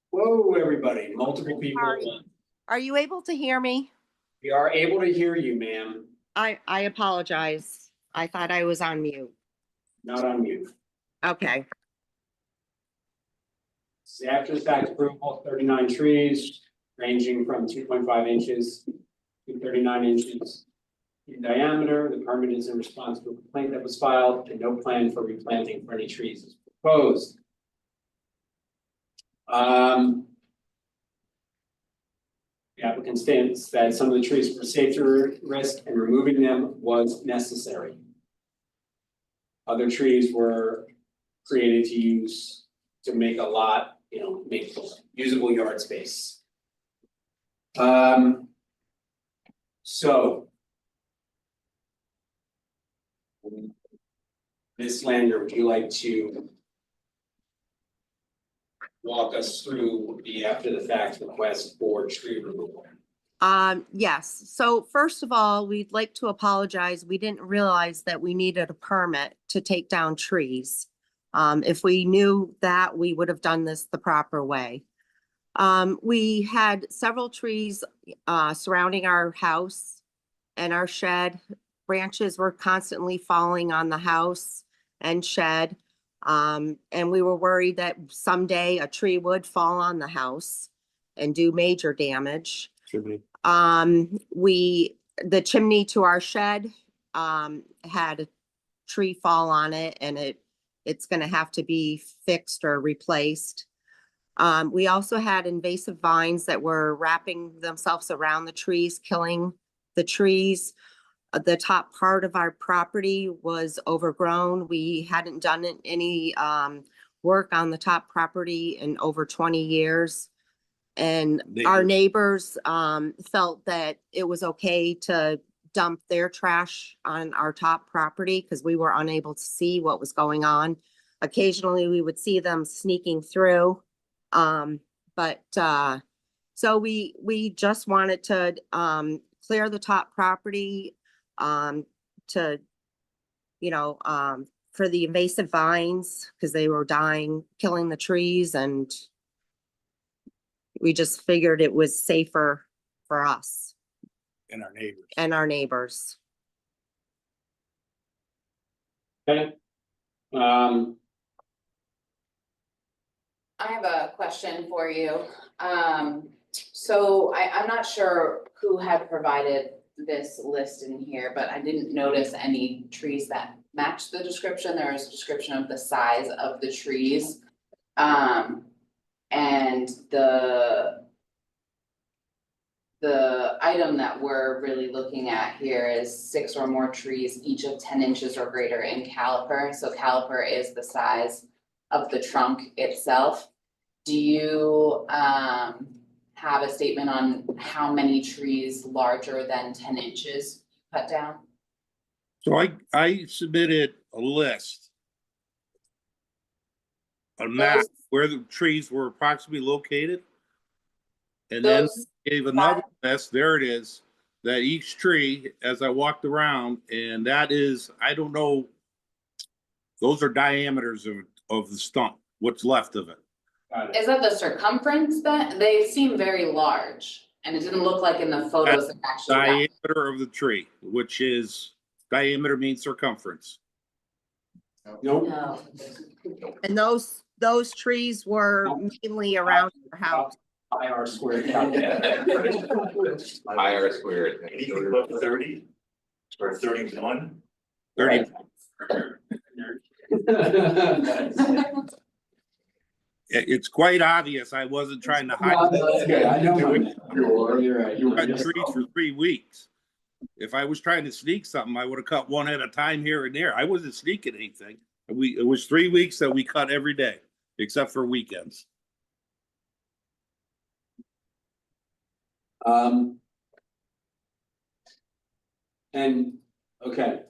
Whoa, everybody, multiple people at Sorry. once. Are you able to hear me? We are able to hear you, ma'am, I apologize. I thought I was on mute. not on mute. Okay. This is after the fact approval, 39 trees ranging from 2.5 inches to 39 inches in diameter. The permit is in response to a complaint that was filed and no plan for replanting for any trees is proposed. The applicant states that some of the trees were safety risk and removing them was necessary. Other trees were created to make a lot, make usable yard space. So. Ms. Lander, would you like to walk us through the after the fact request for tree removal? Yes. So first of all, we'd like to apologize. We didn't realize that we needed a permit to take down trees. If we knew that, we would have done this the proper way. We had several trees surrounding our house and our shed. Branches were constantly falling on the house and shed. And we were worried that someday a tree would fall on the house and do major damage. The chimney to our shed had a tree fall on it, and it's gonna have to be fixed or replaced. We also had invasive vines that were wrapping themselves around the trees, killing the trees. The top part of our property was overgrown. We hadn't done any work on the top property in over 20 years. And our neighbors felt that it was okay to dump their trash on our top property because we were unable to see what was going on. Occasionally, we would see them sneaking through. So we just wanted to clear the top property to, for the invasive vines, because they were dying, killing the trees, and we just figured it was safer for us And our neighbors. and our neighbors. Okay. I have a question for you. So I'm not sure who had provided this list in here, but I didn't notice any trees that matched the description. There was a description of the size of the trees. And the item that we're really looking at here is 6 or more trees, each of 10 inches or greater in caliper. So caliper is the size of the trunk itself. Do you have a statement on how many trees larger than 10 inches you cut down? So I submitted a list. A map Those- where the trees were approximately located. And then Those gave another list, there it is, that each tree, as I walked around, and that is, I don't know, those are diameters of the stump, what's left of it. Is that the circumference then? They seem very large and it didn't look like in the photos that actually. Diameter of the tree, which is, diameter means circumference. Nope. No. And those trees were mainly around your house. IR squared. IR squared. Anything above 30 or 31? 30. It's quite obvious I wasn't trying to hide. That's good. I know. You're right. You cut trees for 3 weeks. If I was trying to sneak something, I would have cut one at a time here and there. I wasn't sneaking anything. It was 3 weeks that we cut every day, except for weekends. And, okay.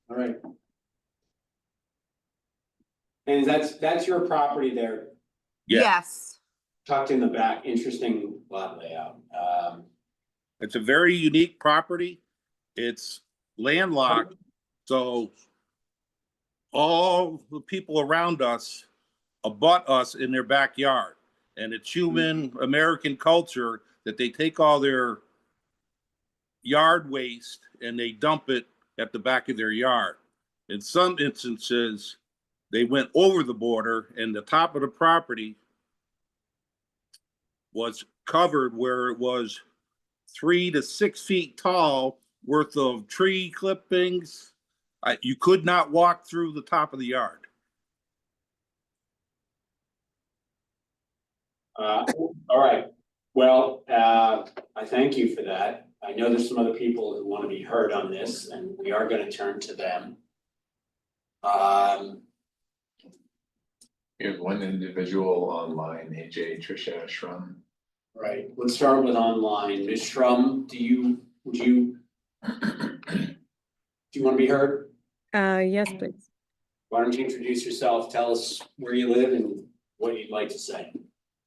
All right. And that's your property there, Yeah. Yes. tucked in the back, interesting lot layout. It's a very unique property. It's landlocked, so all the people around us abut us in their backyard. And it's human American culture that they take all their yard waste and they dump it at the back of their yard. In some instances, they went over the border and the top of the property was covered where it was 3 to 6 feet tall worth of tree clippings. You could not walk through the top of the yard. All right, well, I thank you for that. I know there's some other people who want to be heard on this, and we are going to turn to them. We have one individual online, AJ Tricia Shrum. Right, let's start with online. Ms. Shrum, do you want to be heard? Yes, please. Why don't you introduce yourself, tell us where you live and what you'd like to say.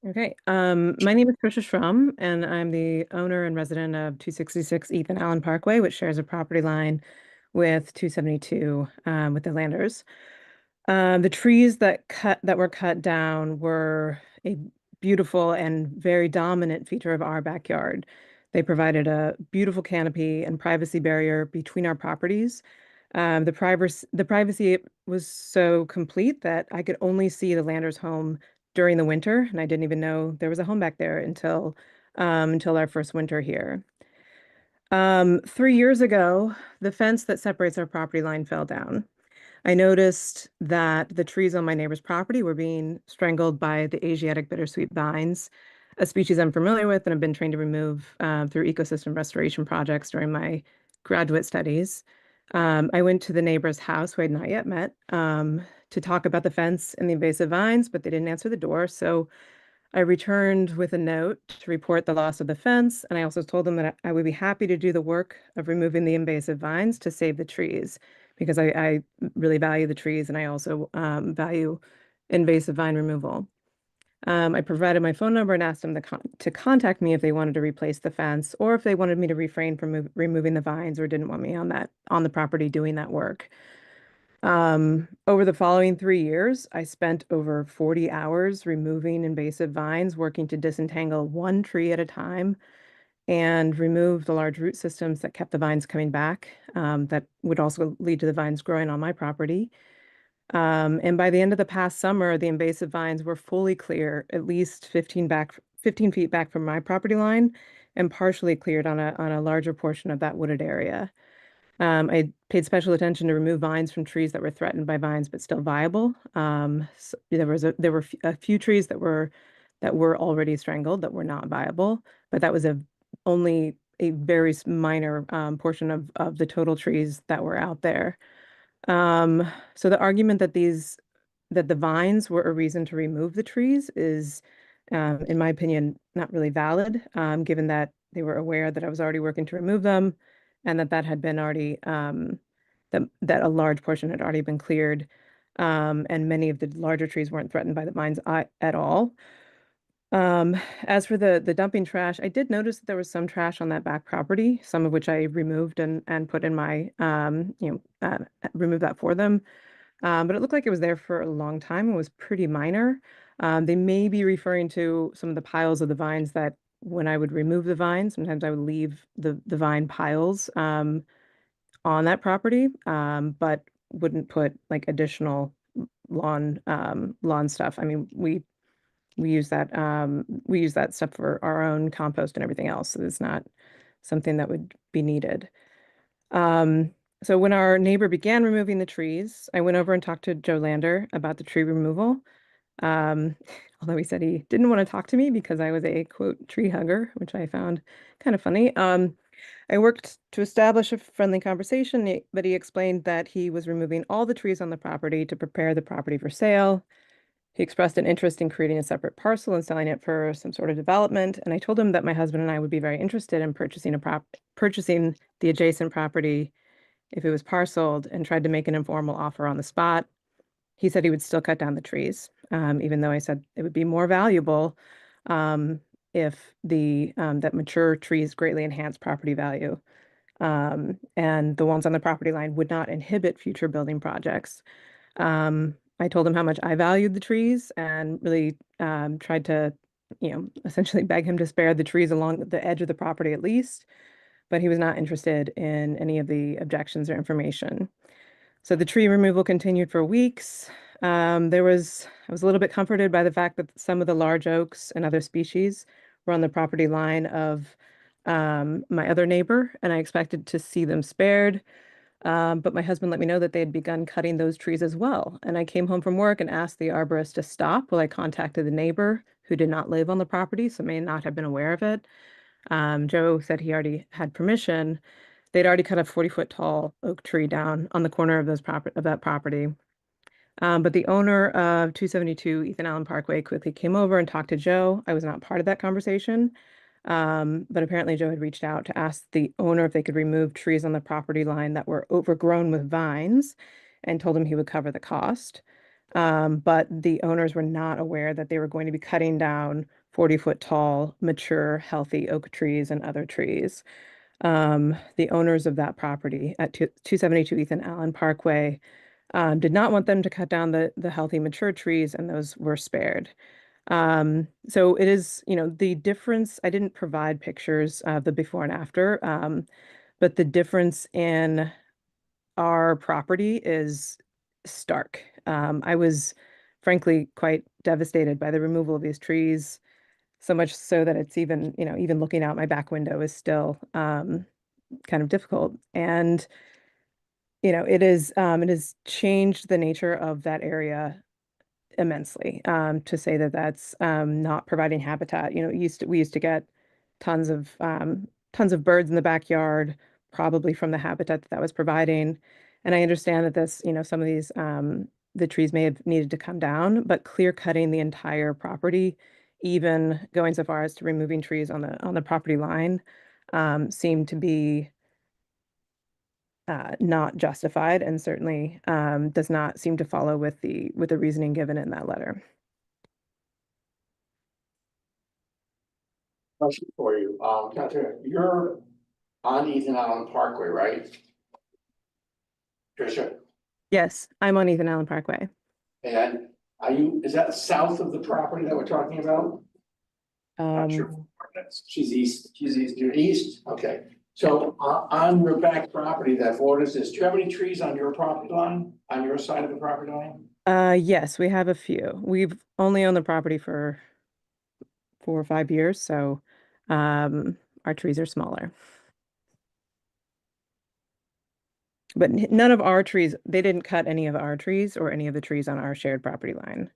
Okay. My name is Tricia Shrum, and I'm the owner and resident of 266 Ethan Allen Parkway, which shares a property line with 272 with the Landers. The trees that were cut down were a beautiful and very dominant feature of our backyard. They provided a beautiful canopy and privacy barrier between our properties. The privacy was so complete that I could only see the Landers' home during the winter, and I didn't even know there was a home back there until our first winter here. 3 years ago, the fence that separates our property line fell down. I noticed that the trees on my neighbor's property were being strangled by the Asiatic bittersweet vines, a species I'm familiar with and have been trained to remove through ecosystem restoration projects during my graduate studies. I went to the neighbor's house, who I had not yet met, to talk about the fence and the invasive vines, but they didn't answer the door. So I returned with a note to report the loss of the fence, and I also told them that I would be happy to do the work of removing the invasive vines to save the trees, because I really value the trees and I also value invasive vine removal. I provided my phone number and asked them to contact me if they wanted to replace the fence or if they wanted me to refrain from removing the vines or didn't want me on the property doing that work. Over the following 3 years, I spent over 40 hours removing invasive vines, working to disentangle one tree at a time and remove the large root systems that kept the vines coming back, that would also lead to the vines growing on my property. And by the end of the past summer, the invasive vines were fully clear, at least 15 feet back from my property line, and partially cleared on a larger portion of that wooded area. I paid special attention to remove vines from trees that were threatened by vines but still viable. So there were a few trees that were already strangled that were not viable, but that was only a very minor portion of the total trees that were out there. So the argument that these that the vines were a reason to remove the trees is, in my opinion, not really valid, given that they were aware that I was already working to remove them and that had been already, that a large portion had already been cleared. And many of the larger trees weren't threatened by the vines at all. As for the dumping trash, I did notice that there was some trash on that back property, some of which I removed and put in my, removed that for them. But it looked like it was there for a long time and was pretty minor. They may be referring to some of the piles of the vines that when I would remove the vines, sometimes I would leave the vine piles on that property, but wouldn't put like additional lawn stuff. I mean, we use that stuff for our own compost and everything else. So it's not something that would be needed. So when our neighbor began removing the trees, I went over and talked to Joe Lander about the tree removal. Although he said he didn't want to talk to me because I was a quote tree hugger, which I found kind of funny. I worked to establish a friendly conversation, but he explained that he was removing all the trees on the property to prepare the property for sale. He expressed an interest in creating a separate parcel and selling it for some sort of development. And I told him that my husband and I would be very interested in purchasing the adjacent property if it was parceled, and tried to make an informal offer on the spot. He said he would still cut down the trees, even though I said it would be more valuable if that mature trees greatly enhance property value. And the ones on the property line would not inhibit future building projects. I told him how much I valued the trees and really tried to, essentially beg him to spare the trees along the edge of the property at least, but he was not interested in any of the objections or information. So the tree removal continued for weeks. I was a little bit comforted by the fact that some of the large oaks and other species were on the property line of my other neighbor, and I expected to see them spared. But my husband let me know that they had begun cutting those trees as well. And I came home from work and asked the arborist to stop while I contacted the neighbor who did not live on the property, so may not have been aware of it. Joe said he already had permission. They'd already cut a 40-foot tall oak tree down on the corner of that property. But the owner of 272 Ethan Allen Parkway quickly came over and talked to Joe. I was not part of that conversation. But apparently Joe had reached out to ask the owner if they could remove trees on the property line that were overgrown with vines and told him he would cover the cost. But the owners were not aware that they were going to be cutting down 40-foot tall, mature, healthy oak trees and other trees. The owners of that property at 272 Ethan Allen Parkway did not want them to cut down the healthy, mature trees, and those were spared. So it is, the difference, I didn't provide pictures of the before and after, but the difference in our property is stark. I was frankly quite devastated by the removal of these trees, so much so that it's even, even looking out my back window is still kind of difficult. And, it has changed the nature of that area immensely, to say that that's not providing habitat. We used to get tons of birds in the backyard, probably from the habitat that was providing. And I understand that this, some of these the trees may have needed to come down, but clear cutting the entire property, even going so far as to removing trees on the property line, seemed to be not justified, and certainly does not seem to follow with the reasoning given in that letter. Question for you, Catherine, you're on Ethan Allen Parkway, right? Tricia, Yes, I'm on Ethan Allen Parkway. and is that south of the property that we're talking about? Not sure. She's east. You're east, okay. So on your back property that borders this, do you have any trees on your property line, on your side of the property line? Yes, we have a few. We've only owned the property for 4 or 5 years, so our trees are smaller. But none of our trees, they didn't cut any of our trees or any of the trees on our shared property line.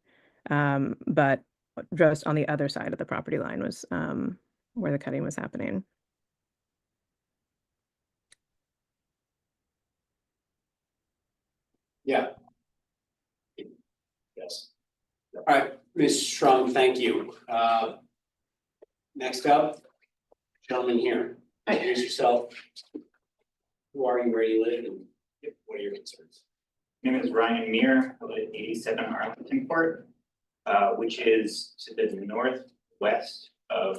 But just on the other side of the property line was where the cutting was happening. Yeah. All right, Ms. Strong, thank you. Next up, gentleman here, introduce yourself. Who are you, where do you live, and what are your concerns? My name is Ryan Meir, I live at 87 Arlington Court, which is to the northwest of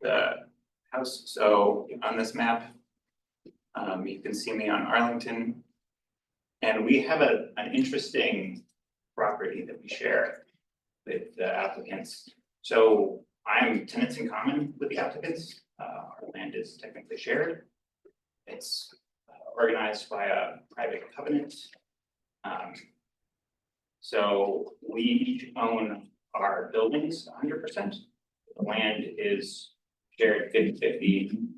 the house. So on this map, you can see me on Arlington. And we have an interesting property that we share with the applicants. So I'm tenants in common with the applicants. Our land is technically shared. It's organized by a private covenant. So we each own our buildings 100%. The land is shared 50-50,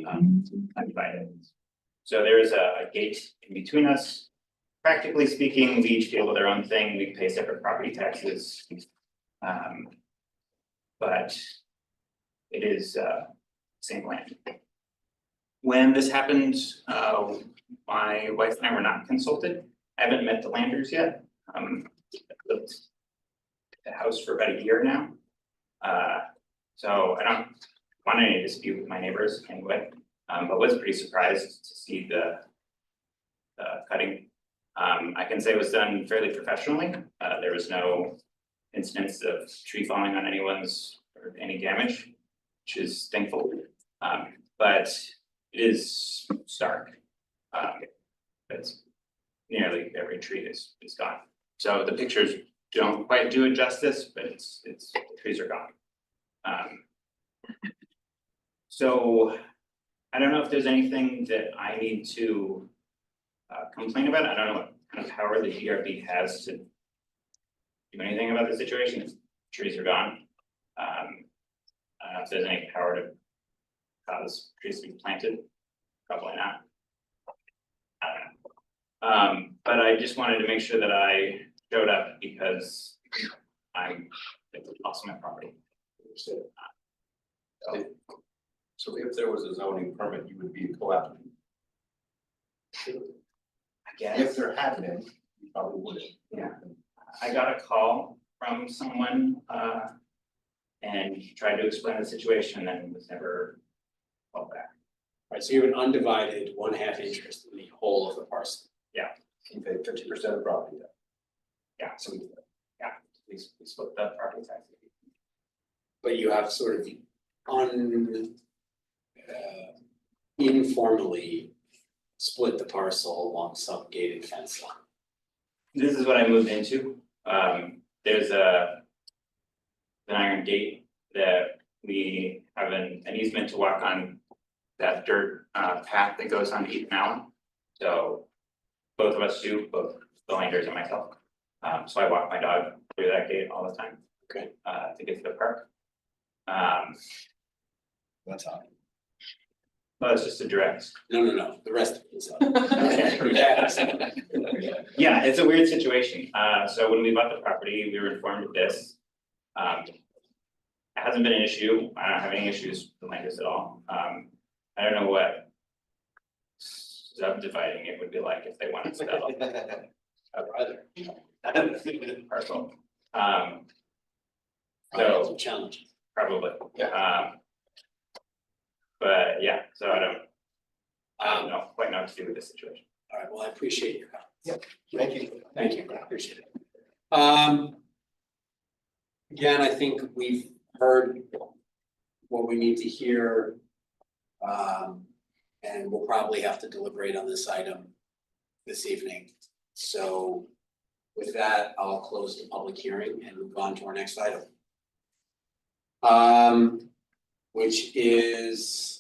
undivided. So there is a gate in between us. Practically speaking, we each deal with our own thing. We pay separate property taxes. But it is same land. When this happened, my wife and I were not consulted. I haven't met the landers yet. I've lived at the house for about a year now. So I don't want any dispute with my neighbors anyway, but was pretty surprised to see the cutting. I can say it was done fairly professionally. There was no incidents of tree falling on anyone's or any damage, which is thankful. But it is stark. It's nearly every tree is gone. So the pictures don't quite do it justice, but it's the trees are gone. So I don't know if there's anything that I need to complain about. I don't know what kind of power the DRB has to do anything about the situation. Trees are gone. I don't know if there's any power to cause trees to be planted. Probably not. I don't know. But I just wanted to make sure that I showed up because it's awesome at property. So if there was a zoning permit, you would be a co-applicant. I guess. If there had been, you probably wouldn't. Yeah, I got a call from someone, and he tried to explain the situation and was never called back. Right, so you have an undivided 1/2 interest in the whole of the parcel. Yeah. You pay 50% of property tax. Yeah, so we split the property tax. But you have sort of informally split the parcel along some gated fence line. This is what I moved into. There's an iron gate that we have an easement to walk on that dirt path that goes on Ethan Allen. So both of us do, both the landers and myself. So I walk my dog through that gate all the time. Okay. To get to the park. That's how. Well, it's just a direct. No, the rest of it is. Yeah, it's a weird situation. So when we bought the property, we were informed of this. It hasn't been an issue. I don't have any issues with the landers at all. I don't know what subdividing it would be like if they wanted to sell. I'd rather. Parcel. So challenging. Probably. But yeah, so I don't know quite know what to do with this situation. All right, well, I appreciate your comments. Yep, thank you. Thank you, I appreciate it. Again, I think we've heard what we need to hear. And we'll probably have to deliberate on this item this evening. So with that, I'll close the public hearing and move on to our next item. Which is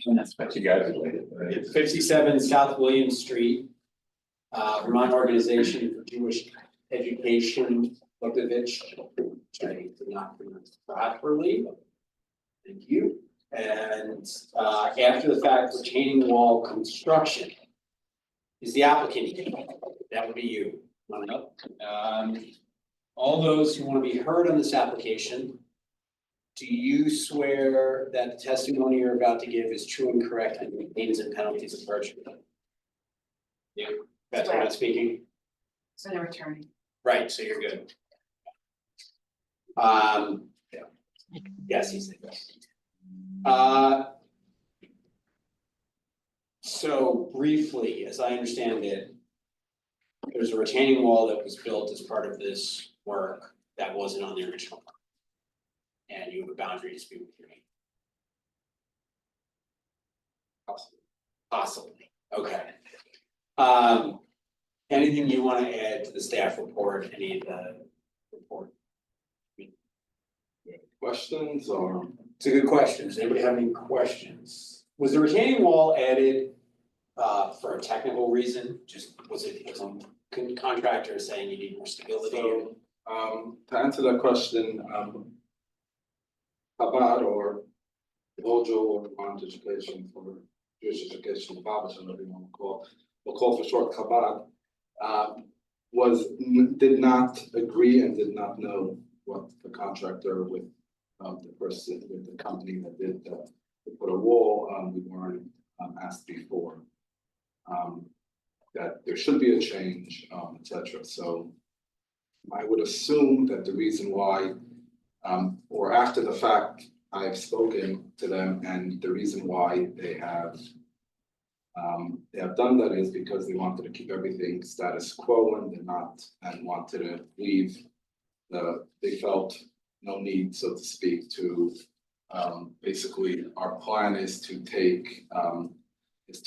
That's what you guys are waiting for. 57 South William Street. Vermont Organization for Jewish Education, Lukovich, which I did not pronounce properly. Thank you. And after the fact, retaining wall construction. Is the applicant here? That would be you. Come on up. All those who want to be heard on this application do you swear that the testimony you're about to give is true and correct and means and penalties of perjury? Yeah, that's what I'm speaking. So the attorney. Right, so you're good. Yeah. Yes, he's the best. So briefly, as I understand it, there's a retaining wall that was built as part of this work that wasn't on the original plan. And you have a boundary dispute with your neighbor. Possibly, okay. Anything you want to add to the staff report, any of the report? Questions or? It's a good question. Does anybody have any questions? Was the retaining wall added for a technical reason? Just was it because some contractor saying you need more stability? So, to answer that question, Chabad or Dojo or Bond Education for Jewish Education, Chabad, whatever you want to call, we'll call for short Chabad, did not agree and did not know what the contractor with the person with the company that did to put a wall, we weren't asked before. That there should be a change, etc. So I would assume that the reason why, or after the fact, I've spoken to them, and the reason why they have done that is because they wanted to keep everything status quo and wanted to leave they felt no need, so to speak, to basically our plan is to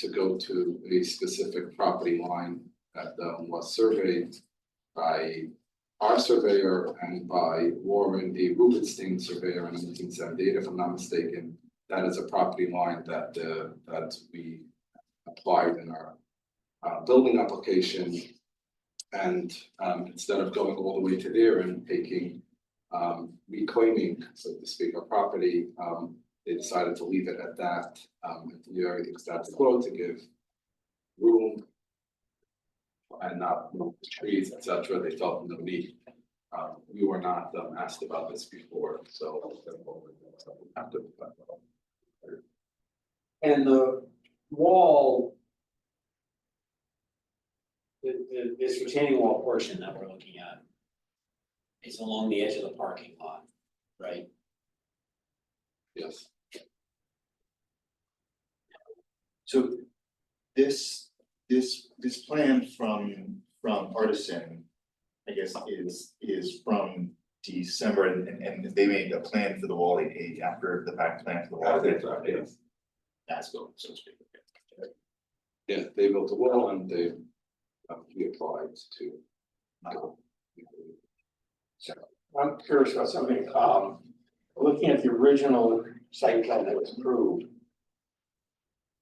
go to a specific property line that was surveyed by our surveyor and by Warren D. Rubenstein surveyor in 1978, if I'm not mistaken. That is a property line that we applied in our building application. And instead of going all the way to there and taking, reclaiming, so to speak, our property, they decided to leave it at that, and to do everything status quo to give room and not move the trees, etc. They felt no need. We were not asked about this before, so after the fact. And the wall, this retaining wall portion that we're looking at is along the edge of the parking lot, right? Yes. So this plan from Artisan, I guess, is from December, and they made a plan for the wall after the fact plan for the wall. Yes. That's good, so to speak. Yeah, they built a wall and they we applied to. So I'm curious about something, looking at the original site plan that was approved.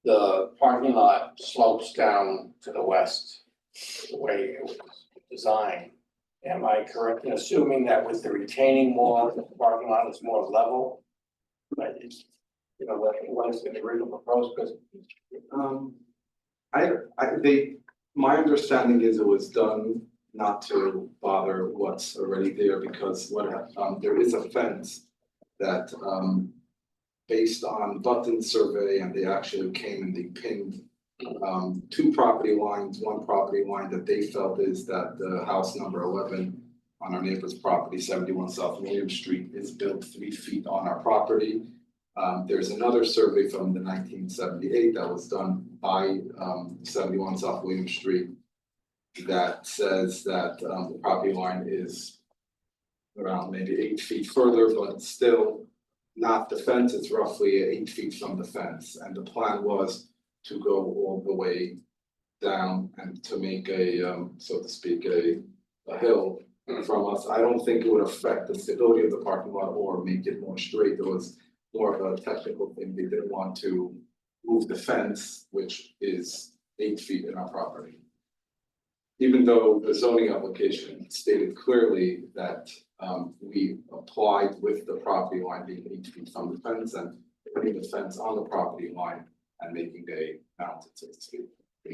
The parking lot slopes down to the west, the way it was designed. Am I correct in assuming that with the retaining wall, the parking lot is more level? But it's, what is the original proposed, because my understanding is it was done not to bother what's already there, because there is a fence that based on Button survey, and they actually came and they pinned two property lines. One property line that they felt is that the house number 11 on our neighbor's property, 71 South William Street, is built 3 feet on our property. There's another survey from the 1978 that was done by 71 South William Street that says that the property line is around maybe 8 feet further, but still not the fence. It's roughly 8 feet from the fence. And the plan was to go all the way down and to make a, so to speak, a hill from us. I don't think it would affect the stability of the parking lot or make it more straight. It was more of a technical thing. They didn't want to move the fence, which is 8 feet in our property. Even though the zoning application stated clearly that we applied with the property line being 8 feet from the fence and putting the fence on the property line and making a mountain, so to speak. do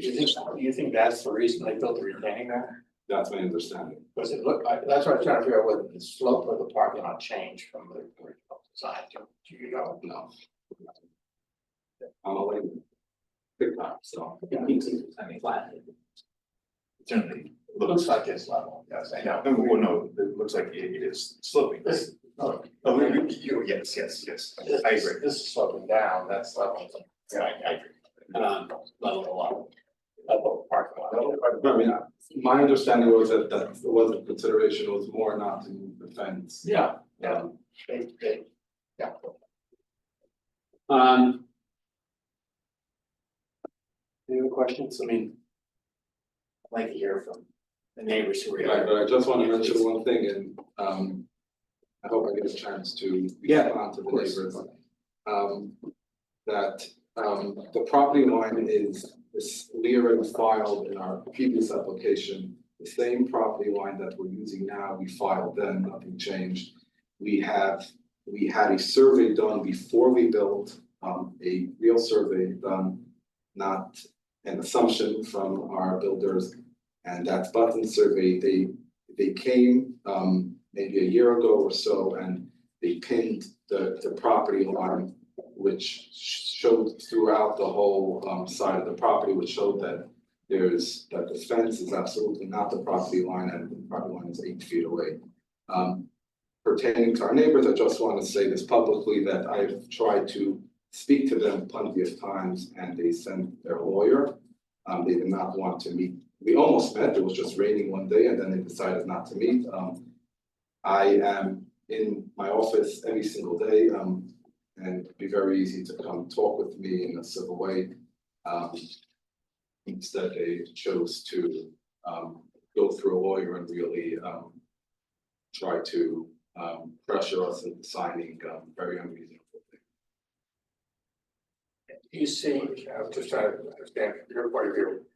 you think that's the reason they built the retaining there? That's my understanding. Because it looked like, that's what I'm trying to figure out, whether the slope of the parking lot changed from the original. side, do you know? No. I'm away. Big time, so. Flat. Certainly. Looks like it's level, yes, I know. Well, no, it looks like it is sloping. This, oh, Yes, I agree. This is sloping down, that's level. Yeah, I agree. Level a lot. Level parking lot. I mean, my understanding was that it wasn't consideration, it was more not to move the fence. Yeah, yeah. Um, Yeah. Any other questions? I mean, I'd like to hear from the neighbors who are. Right, but I just want to mention one thing, and I hope I get a chance to respond to the neighbors. That the property line is we already filed in our previous application, the same property line that we're using now, we filed then, nothing changed. We had a survey done before we built, a real survey done, not an assumption from our builders. And that Button survey, they came maybe a year ago or so, and they pinned the property line, which showed throughout the whole side of the property, which showed that that the fence is absolutely not the property line, and the property line is 8 feet away. Pertaining to our neighbors, I just want to say this publicly, that I've tried to speak to them plenty of times, and they sent their lawyer. They did not want to meet. We almost met, it was just raining one day, and then they decided not to meet. I am in my office every single day, and it'd be very easy to come talk with me in a civil way. Instead, they chose to go through a lawyer and really try to pressure us into signing very unreasonable things. You see, I'm just trying to understand from your point of view,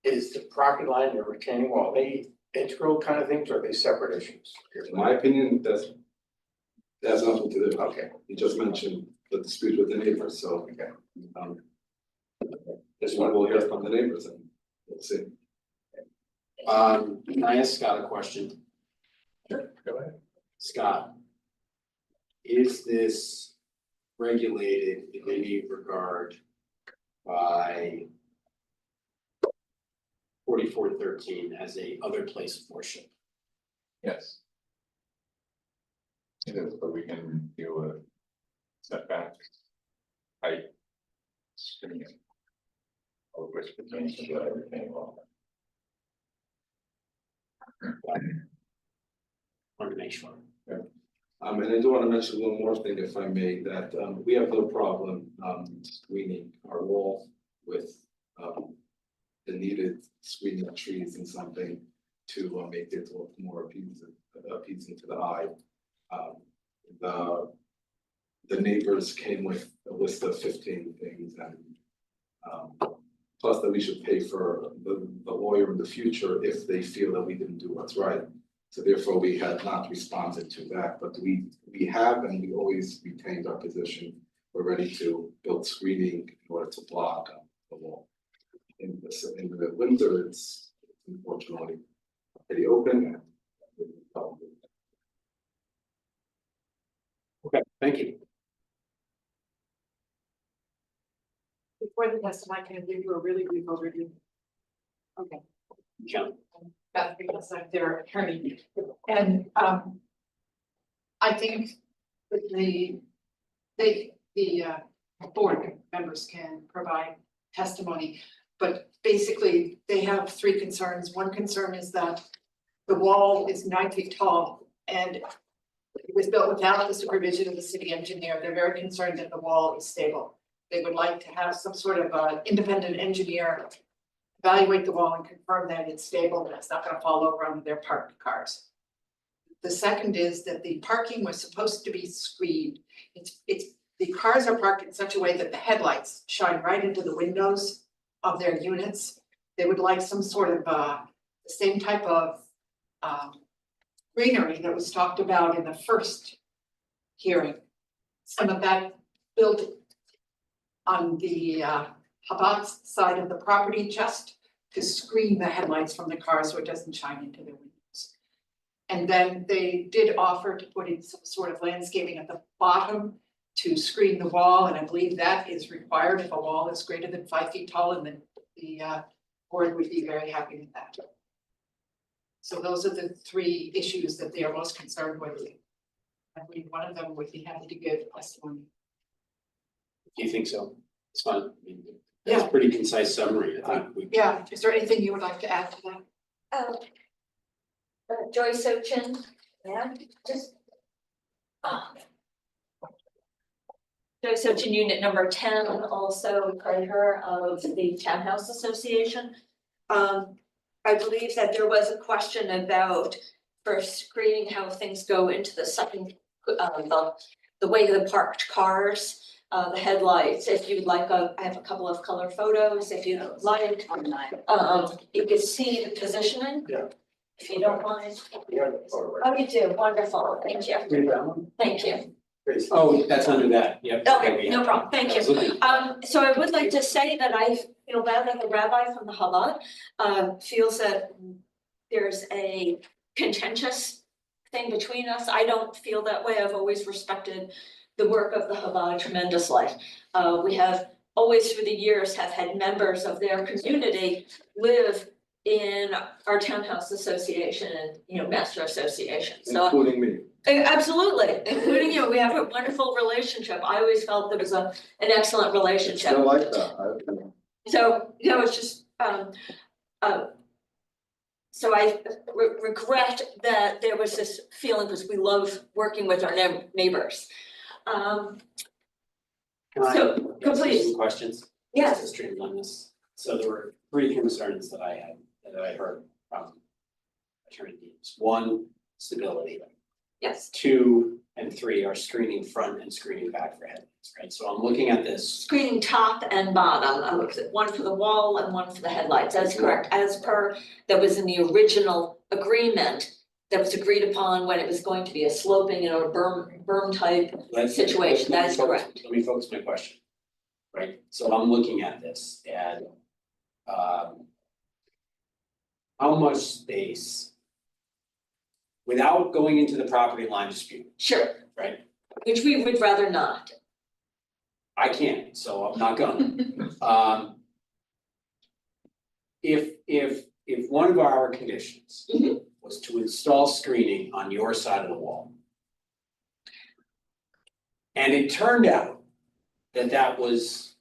is the property line and the retaining wall, are they integral kind of things, or are they separate issues? In my opinion, that has nothing to do. Okay. You just mentioned the dispute with the neighbors, so. Okay. This one we'll hear from the neighbors, and we'll see. Can I ask Scott a question? Sure, go ahead. Scott, is this regulated in any regard by 4413 as a other place of worship? Yes. It is, but we can do a setback height. Screening. Of which pertains to everything well. Want to make sure. Yeah. And I do want to mention one more thing, if I may, that we have no problem screening our wall with the needed screening of trees and something to make it look more appeasing to the eye. The neighbors came with a list of 15 things, and plus that we should pay for the lawyer in the future if they feel that we didn't do what's right. So therefore, we had not responded to that, but we have, and we always retained our position. We're ready to build screening in order to block the wall. In the winter, it's unfortunately pretty open. Okay, thank you. Before the testimony, can I give you a really brief overview? Okay. John. That's because I'm their attorney. And I think that the board members can provide testimony, but basically they have 3 concerns. One concern is that the wall is 9 feet tall and it was built without the supervision of the city engineer. They're very concerned that the wall is stable. They would like to have some sort of independent engineer evaluate the wall and confirm that it's stable and it's not going to fall over onto their parked cars. The second is that the parking was supposed to be screened. The cars are parked in such a way that the headlights shine right into the windows of their units. They would like some sort of the same type of greenery that was talked about in the first hearing. Some of that built on the Chabad side of the property just to screen the headlights from the car so it doesn't shine into their windows. And then they did offer to put in some sort of landscaping at the bottom to screen the wall, and I believe that is required if a wall is greater than 5 feet tall, and then the board would be very happy with that. So those are the 3 issues that they are most concerned with. I believe one of them would be happy to give testimony. Do you think so? It's fun. I mean, that's a pretty concise summary. I think we. Yeah, is there anything you would like to add to that? Joyce Ochin, yeah, just. Joyce Ochin, unit number 10, also treasurer of the Townhouse Association. I believe that there was a question about for screening how things go into the second, the way the parked cars. The headlights, if you'd like, I have a couple of color photos, if you'd like. You can see the positioning. Yeah. If you don't mind. Oh, you do, wonderful, thank you. Thank you. Oh, that's under that, yep. Okay, no problem, thank you. Absolutely. So I would like to say that I feel bad that the rabbi from the Chabad feels that there's a contentious thing between us. I don't feel that way. I've always respected the work of the Chabad tremendously. We have always through the years have had members of their community live in our townhouse association and, master association, so. Including me. Absolutely, including you, we have a wonderful relationship. I always felt there was an excellent relationship. Still like that. So, it's just, so I regret that there was this feeling because we love working with our neighbors. Can So, I ask you please. some questions? Yes. Just to streamline this. So there were 3 concerns that I had, that I heard from Attorney Deans. 1, stability. Yes. 2 and 3 are screening front and screening back for headlights, right? So I'm looking at this. Screening top and bottom, one for the wall and one for the headlights, that's correct, as per, that was in the original agreement that was agreed upon when it was going to be a sloping and a berm type situation, that is correct. Let me focus my question, right? So I'm looking at this and how much space, without going into the property line dispute, Sure, right? which we would rather not. I can't, so I'm not gonna. If one of our conditions was to install screening on your side of the wall, and it turned out that that was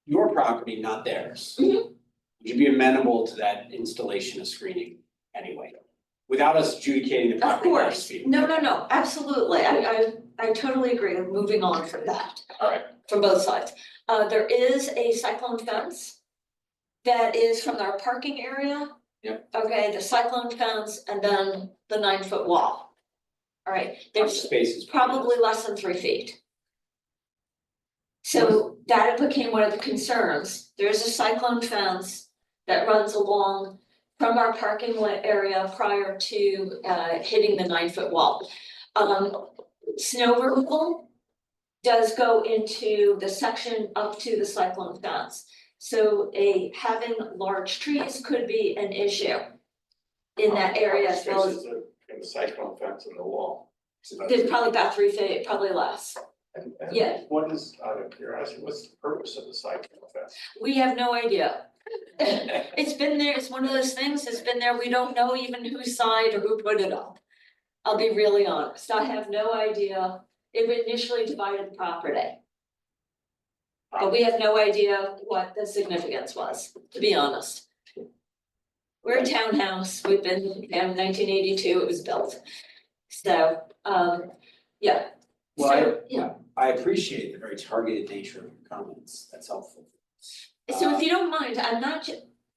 your property, not theirs, would you be amenable to that installation of screening anyway? Without us adjudicating the Of property line course, dispute? no, absolutely, I totally agree, I'm moving on from that. Alright. From both sides. There is a cyclone fence that is from our parking area. Yep. Okay, the cyclone fence and then the 9-foot wall. All right, there's Spaces. probably less than 3 feet. So that became one of the concerns. There's a cyclone fence that runs along from our parking lot area prior to hitting the 9-foot wall. Snow removal does go into the section up to the cyclone fence. So having large trees could be an issue in that area as well as. In the cyclone fence in the wall. There's probably about 3 feet, probably less. And Yeah. what is, out of curiosity, what's the purpose of the cyclone fence? We have no idea. It's been there, it's one of those things, it's been there, we don't know even whose side or who put it up. I'll be really honest, I have no idea. It initially divided the property. But we have no idea what the significance was, to be honest. We're a townhouse, we've been, in 1982, it was built. So, yeah. Well, I appreciate the very targeted nature of your comments, that's helpful. So if you don't mind, I'm not,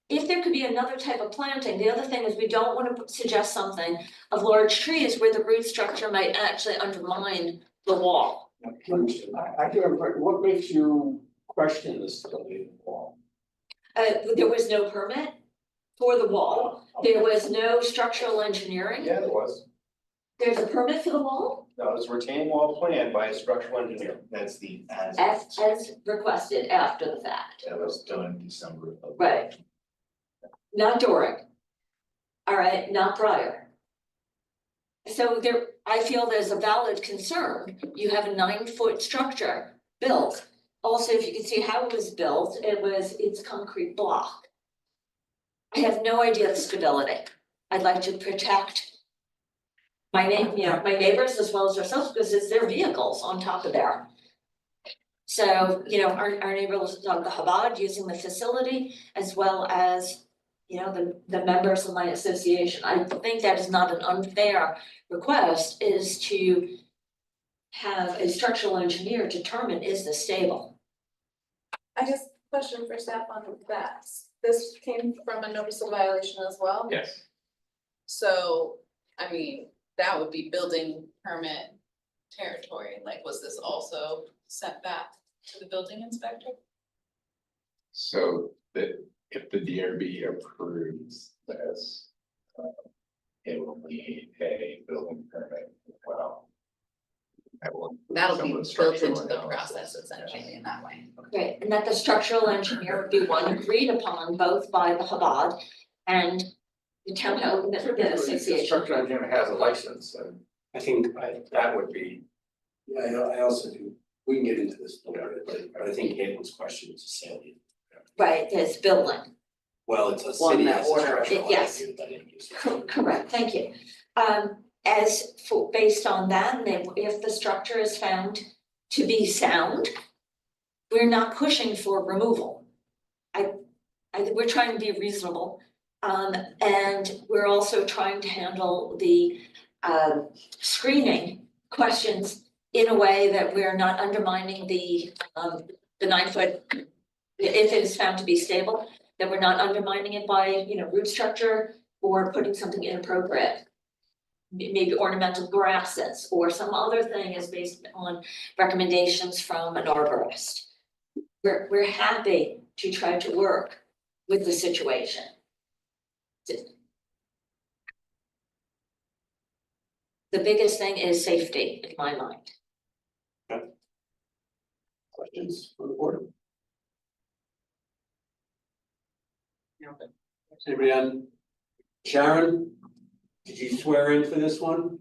if there could be another type of planting, the other thing is we don't want to suggest something of large trees where the root structure might actually undermine the wall. I do have a question. What makes you question the stability of the wall? There was no permit for the wall, there was no structural engineering. Yeah, there was. There's a permit for the wall? No, it was a retaining wall plan by a structural engineer. That's the As requested after the fact. That was done in December of. Right. Not during. All right, not prior. So there, I feel there's a valid concern. You have a 9-foot structure built. Also, if you can see how it was built, it's concrete block. I have no idea the stability. I'd like to protect my neighbors as well as ourselves, because it's their vehicles on top of there. So, our neighbors on the Chabad using the facility, as well as, the members of my association. I think that is not an unfair request, is to have a structural engineer determine, is this stable? I guess question for staff on that. This came from a notice of violation as well? Yes. So, I mean, that would be building permit territory. Like, was this also sent back to the building inspector? So that if the DRB approves this, it will need a building permit as well. That'll be built into the process essentially in that way. Right, and that the structural engineer would be one agreed upon both by the Chabad and the town The association. structural engineer has a license, and I think that would be. Yeah, I also do, we can get into this later, but I think Haven's question is salient. Right, this building. Well, it's a One city that has a order- structural yes. engineer that it uses. Correct, thank you. As for, based on that, then if the structure is found to be sound, we're not pushing for removal. We're trying to be reasonable. And we're also trying to handle the screening questions in a way that we're not undermining the 9-foot, if it is found to be stable, that we're not undermining it by, root structure or putting something inappropriate. Maybe ornamental grasses or some other thing is based on recommendations from an arborist. We're happy to try to work with the situation. The biggest thing is safety, in my mind. Questions from the board? Anybody on? Sharon, did you swear in for this one?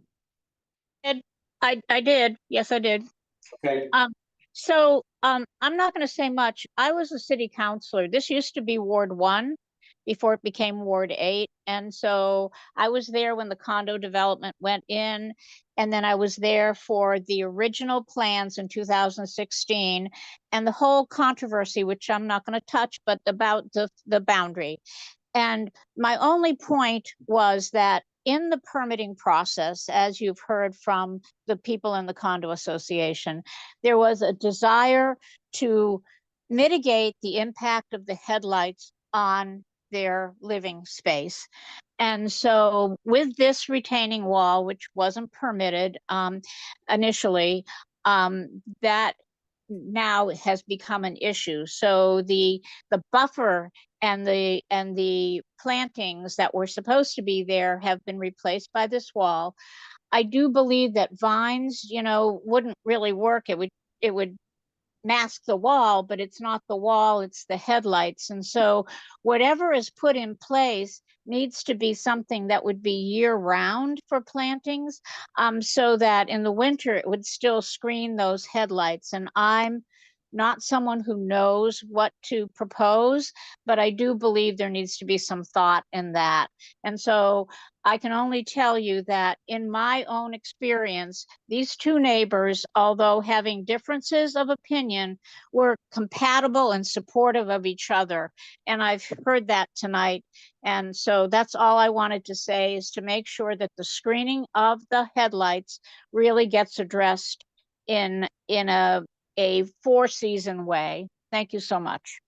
I did. Yes, I did. Okay. So I'm not going to say much. I was a city councilor. This used to be Ward 1 before it became Ward 8. And so I was there when the condo development went in. And then I was there for the original plans in 2016 and the whole controversy, which I'm not going to touch, but about the boundary. And my only point was that in the permitting process, as you've heard from the people in the condo association, there was a desire to mitigate the impact of the headlights on their living space. And so with this retaining wall, which wasn't permitted initially, that now has become an issue. So the buffer and the plantings that were supposed to be there have been replaced by this wall. I do believe that vines, wouldn't really work. It would mask the wall, but it's not the wall, it's the headlights. And so whatever is put in place needs to be something that would be year round for plantings, so that in the winter it would still screen those headlights. And I'm not someone who knows what to propose, but I do believe there needs to be some thought in that. And so I can only tell you that in my own experience, these two neighbors, although having differences of opinion, were compatible and supportive of each other. And I've heard that tonight. And so that's all I wanted to say, is to make sure that the screening of the headlights really gets addressed in a four-season way. Thank you so much.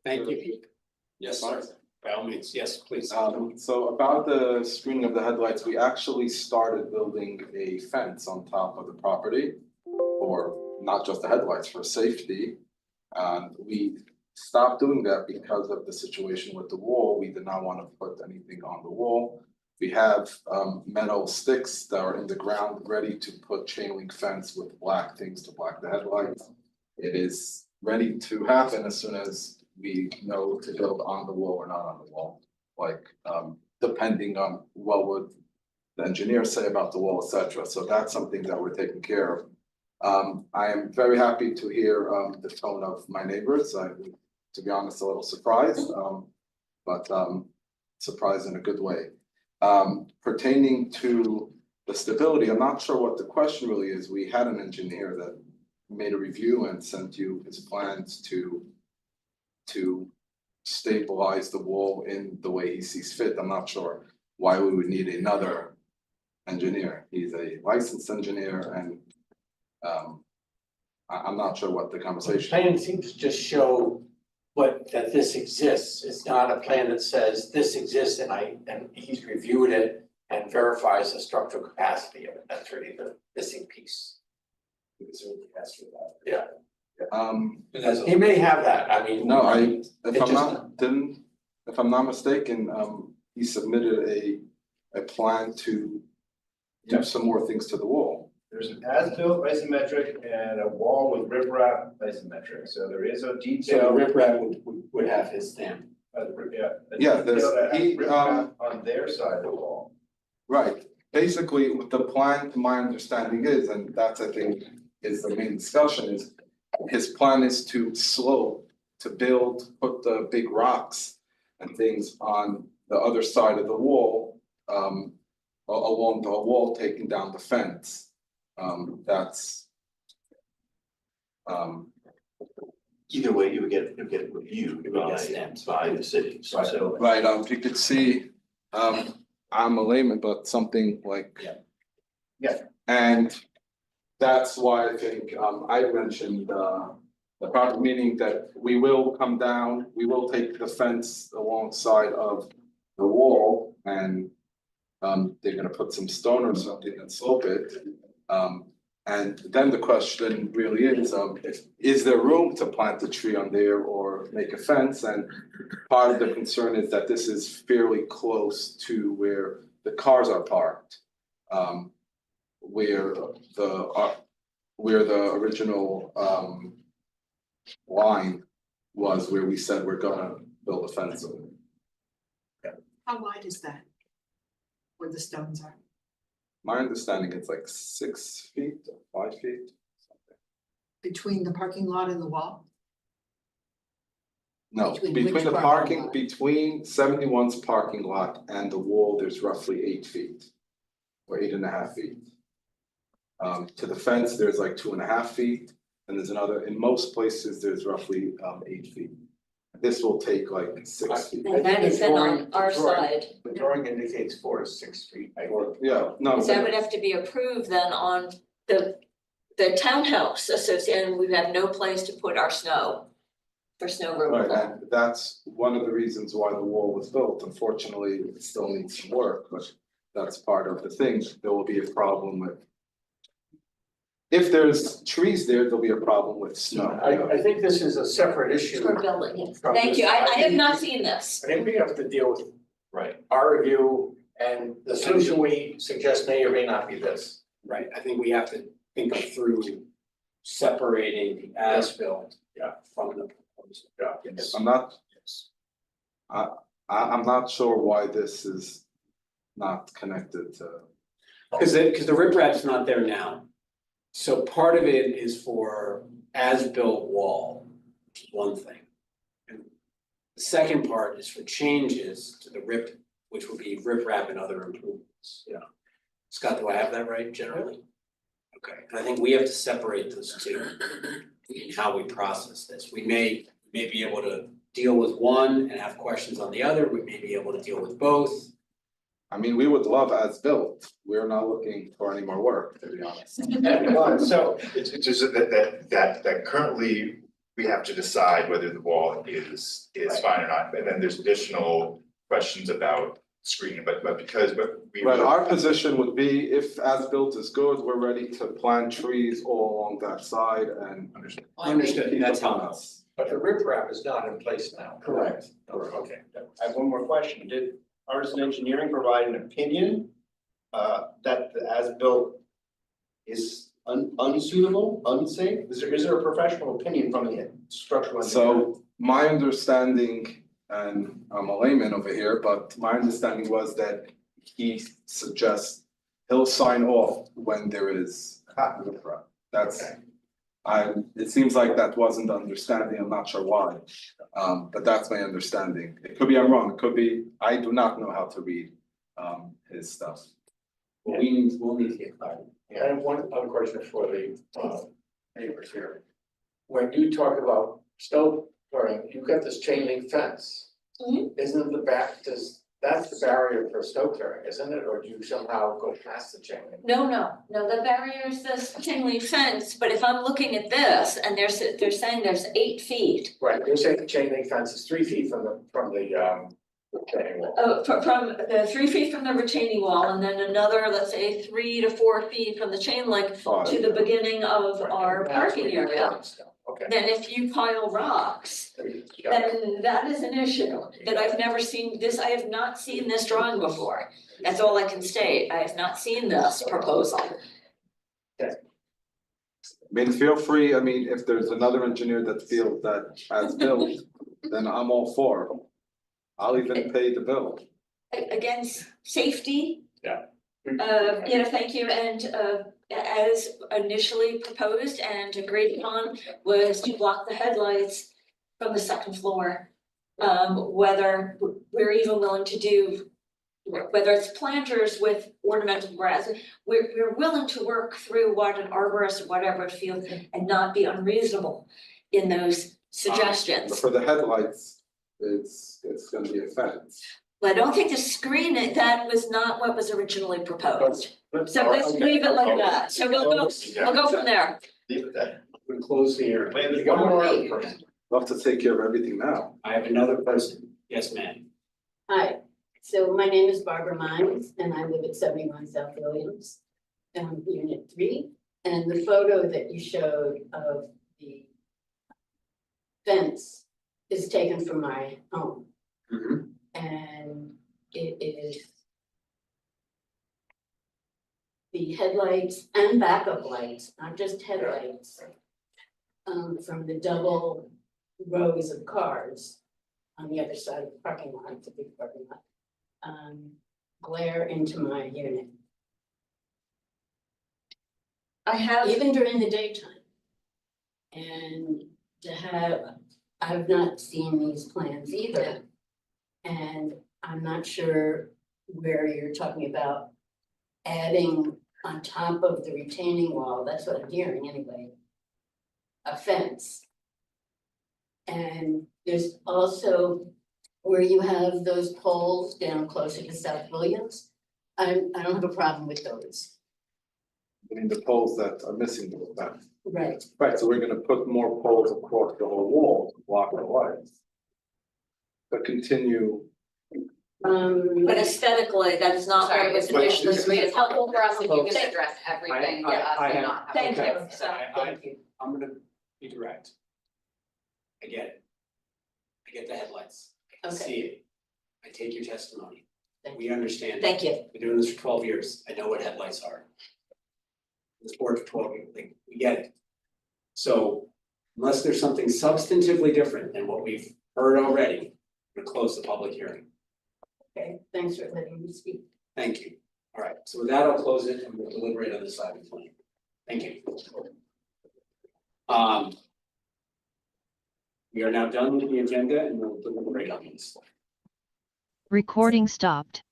Thank you. Yes, sir. By all means, yes, please. So about the screening of the headlights, we actually started building a fence on top of the property, or not just the headlights, for safety. And we stopped doing that because of the situation with the wall. We did not want to put anything on the wall. We have metal sticks that are in the ground ready to put chain link fence with black things to block the headlights. It is ready to happen as soon as we know to build on the wall or not on the wall. Like depending on what would the engineer say about the wall, et cetera. So that's something that we're taking care of. I am very happy to hear the tone of my neighbors. I, to be honest, a little surprised, but surprised in a good way. Pertaining to the stability, I'm not sure what the question really is. We had an engineer that made a review and sent you his plans to stabilize the wall in the way he sees fit. I'm not sure why we would need another engineer. He's a licensed engineer, and I'm not sure what the The conversation. plan seems to just show that this exists. It's not a plan that says this exists and he's reviewed it and verifies the structural capacity of it. That's really the missing piece. Yeah. He may have that, I mean. No, if I'm not mistaken, he submitted a plan to do some more things to the wall. There's an as-built isometric and a wall with riprap isometric, so there is a So the detail. riprap would have his stamp. Yeah, there's- Riprap on their side of the wall. Right, basically, what the plan, to my understanding is, and that's, I think, is the main discussion, is his plan is to slope, to build, put the big rocks and things on the other side of the wall, along the wall, taking down the fence. That's Either way, you would get reviewed by the city, so. right, you could see, I'm a layman, but something like. Yeah. And that's why I think, I mentioned, the project, meaning that we will come down, we will take the fence alongside of the wall and they're gonna put some stone or something and slope it. And then the question really is there room to plant a tree on there or make a fence? And part of the concern is that this is fairly close to where the cars are parked. Where the original line was, where we said we're gonna build a fence. How wide is that? Where the stones are? My understanding, it's like 6 feet, 5 feet. Between the parking lot and the wall? No, Between between which the parking parking, lot? between 71's parking lot and the wall, there's roughly 8 feet. Or 8.5 feet. To the fence, there's like 2.5 feet, and there's another, in most places, there's roughly 8 feet. This will take like 6 feet. And that is then on our side. The drawing indicates 4 to 6 feet. Yeah, no. Because that would have to be approved then on the townhouse association, and we have no place to put our snow for snow removal. Right, and that's one of the reasons why the wall was built. Unfortunately, it still needs some work, but that's part of the thing. There will be a problem with. If there's trees there, there'll be a problem with snow. I think this is a separate issue. For building, yes. from Thank this. you. I have not seen this. I think we have to deal with Right. our review, and the solution we suggest may or may not be this. Right, I think we have to think through separating the as-built from the proposed. Yes. I'm not sure why this is not connected to. Because the riprap's not there now. So part of it is for as-built wall, which is one thing. And the second part is for changes to the which would be riprap and other improvements. Yeah. Scott, do I have that right generally? Okay, and I think we have to separate those two in how we process this. We may be able to deal with one and have questions on the other. We may be able to deal with both. I mean, we would love as built. We're not looking for any more work, to be honest. So it's just that currently we have to decide whether the wall is fine or not, and then there's additional questions about screening, but because we. Right, our position would be if as built is good, we're ready to plant trees all along that side and. Understood, that's on us. But the riprap is not in place now. Correct. Okay. I have one more question. Did Artisan Engineering provide an opinion that the as-built is unsuitable, unsafe? Is there a professional opinion from the structural engineer? So my understanding, and I'm a layman over here, but my understanding was that he suggests he'll sign off when there is riprap. That's, it seems like that wasn't the understanding, I'm not sure why. But that's my understanding. It could be I'm wrong, it could be, I do not know how to read his stuff. We'll need to get clarity. I have one other question for the neighbors here. When you talk about snow clearing, you've got this chain link fence. Isn't the back, that's the barrier for snow clearing, isn't it? Or do you somehow go past the chain link? No, the barrier is this chain link fence, but if I'm looking at this and they're saying there's 8 feet. Right, you're saying the chain link fence is 3 feet from the retaining wall. From the 3 feet from the retaining wall and then another, let's say 3 to 4 feet from the chain link to the beginning of our parking area. Okay. Then if you pile rocks, then that is an issue that I've never seen this, I have not seen this drawing before. That's all I can state. I have not seen this proposal. I mean, feel free, I mean, if there's another engineer that feels that as built, then I'm all for. I'll even pay the bill. Against safety. Yeah. Thank you, and as initially proposed and agreed upon was to block the headlights from the second floor. Whether we're even willing to do, whether it's planters with ornamental grass, we're willing to work through what an arborist or whatever feels and not be unreasonable in those suggestions. But for the headlights, it's gonna be a fence. Well, I don't think the screen, that was not what was originally proposed. So let's leave it like that. So we'll go from there. Leave it there. We'll close the hearing. You got one more other person. We'll have to take care of everything now. I have another person. Yes, ma'am. Hi, so my name is Barbara Mines and I live at 71 South Williams, Unit 3. And the photo that you showed of the fence is taken from my home. And it is the headlights and backup lights, not just headlights, from the double rows of cars on the other side of the parking lot, it's a big parking lot, glare into my unit. I have. Even during the daytime. And I've not seen these plans either. And I'm not sure where you're talking about adding on top of the retaining wall, that's what I'm hearing anyway, a fence. And there's also where you have those poles down closer to South Williams. I don't have a problem with those. I mean, the poles that are missing the fence. Right. Right, so we're gonna put more poles across the whole wall to block the lights. But continue. But aesthetically, that is not what was initially agreed. It's helpful for us if you can address everything for us and not have. Thank you. I'm gonna be direct. I get it. I get the headlights. I can see it. I take your testimony. We understand. Thank you. Been doing this for 12 years. I know what headlights are. This board for 12 years, like, we get it. So unless there's something substantively different than what we've heard already, we're gonna close the public hearing. Okay, thanks for letting me speak. Thank you. All right, so with that, I'll close it and we'll deliberate on this item. Thank you. We are now done with the agenda and we'll deliberate on this. Recording stopped.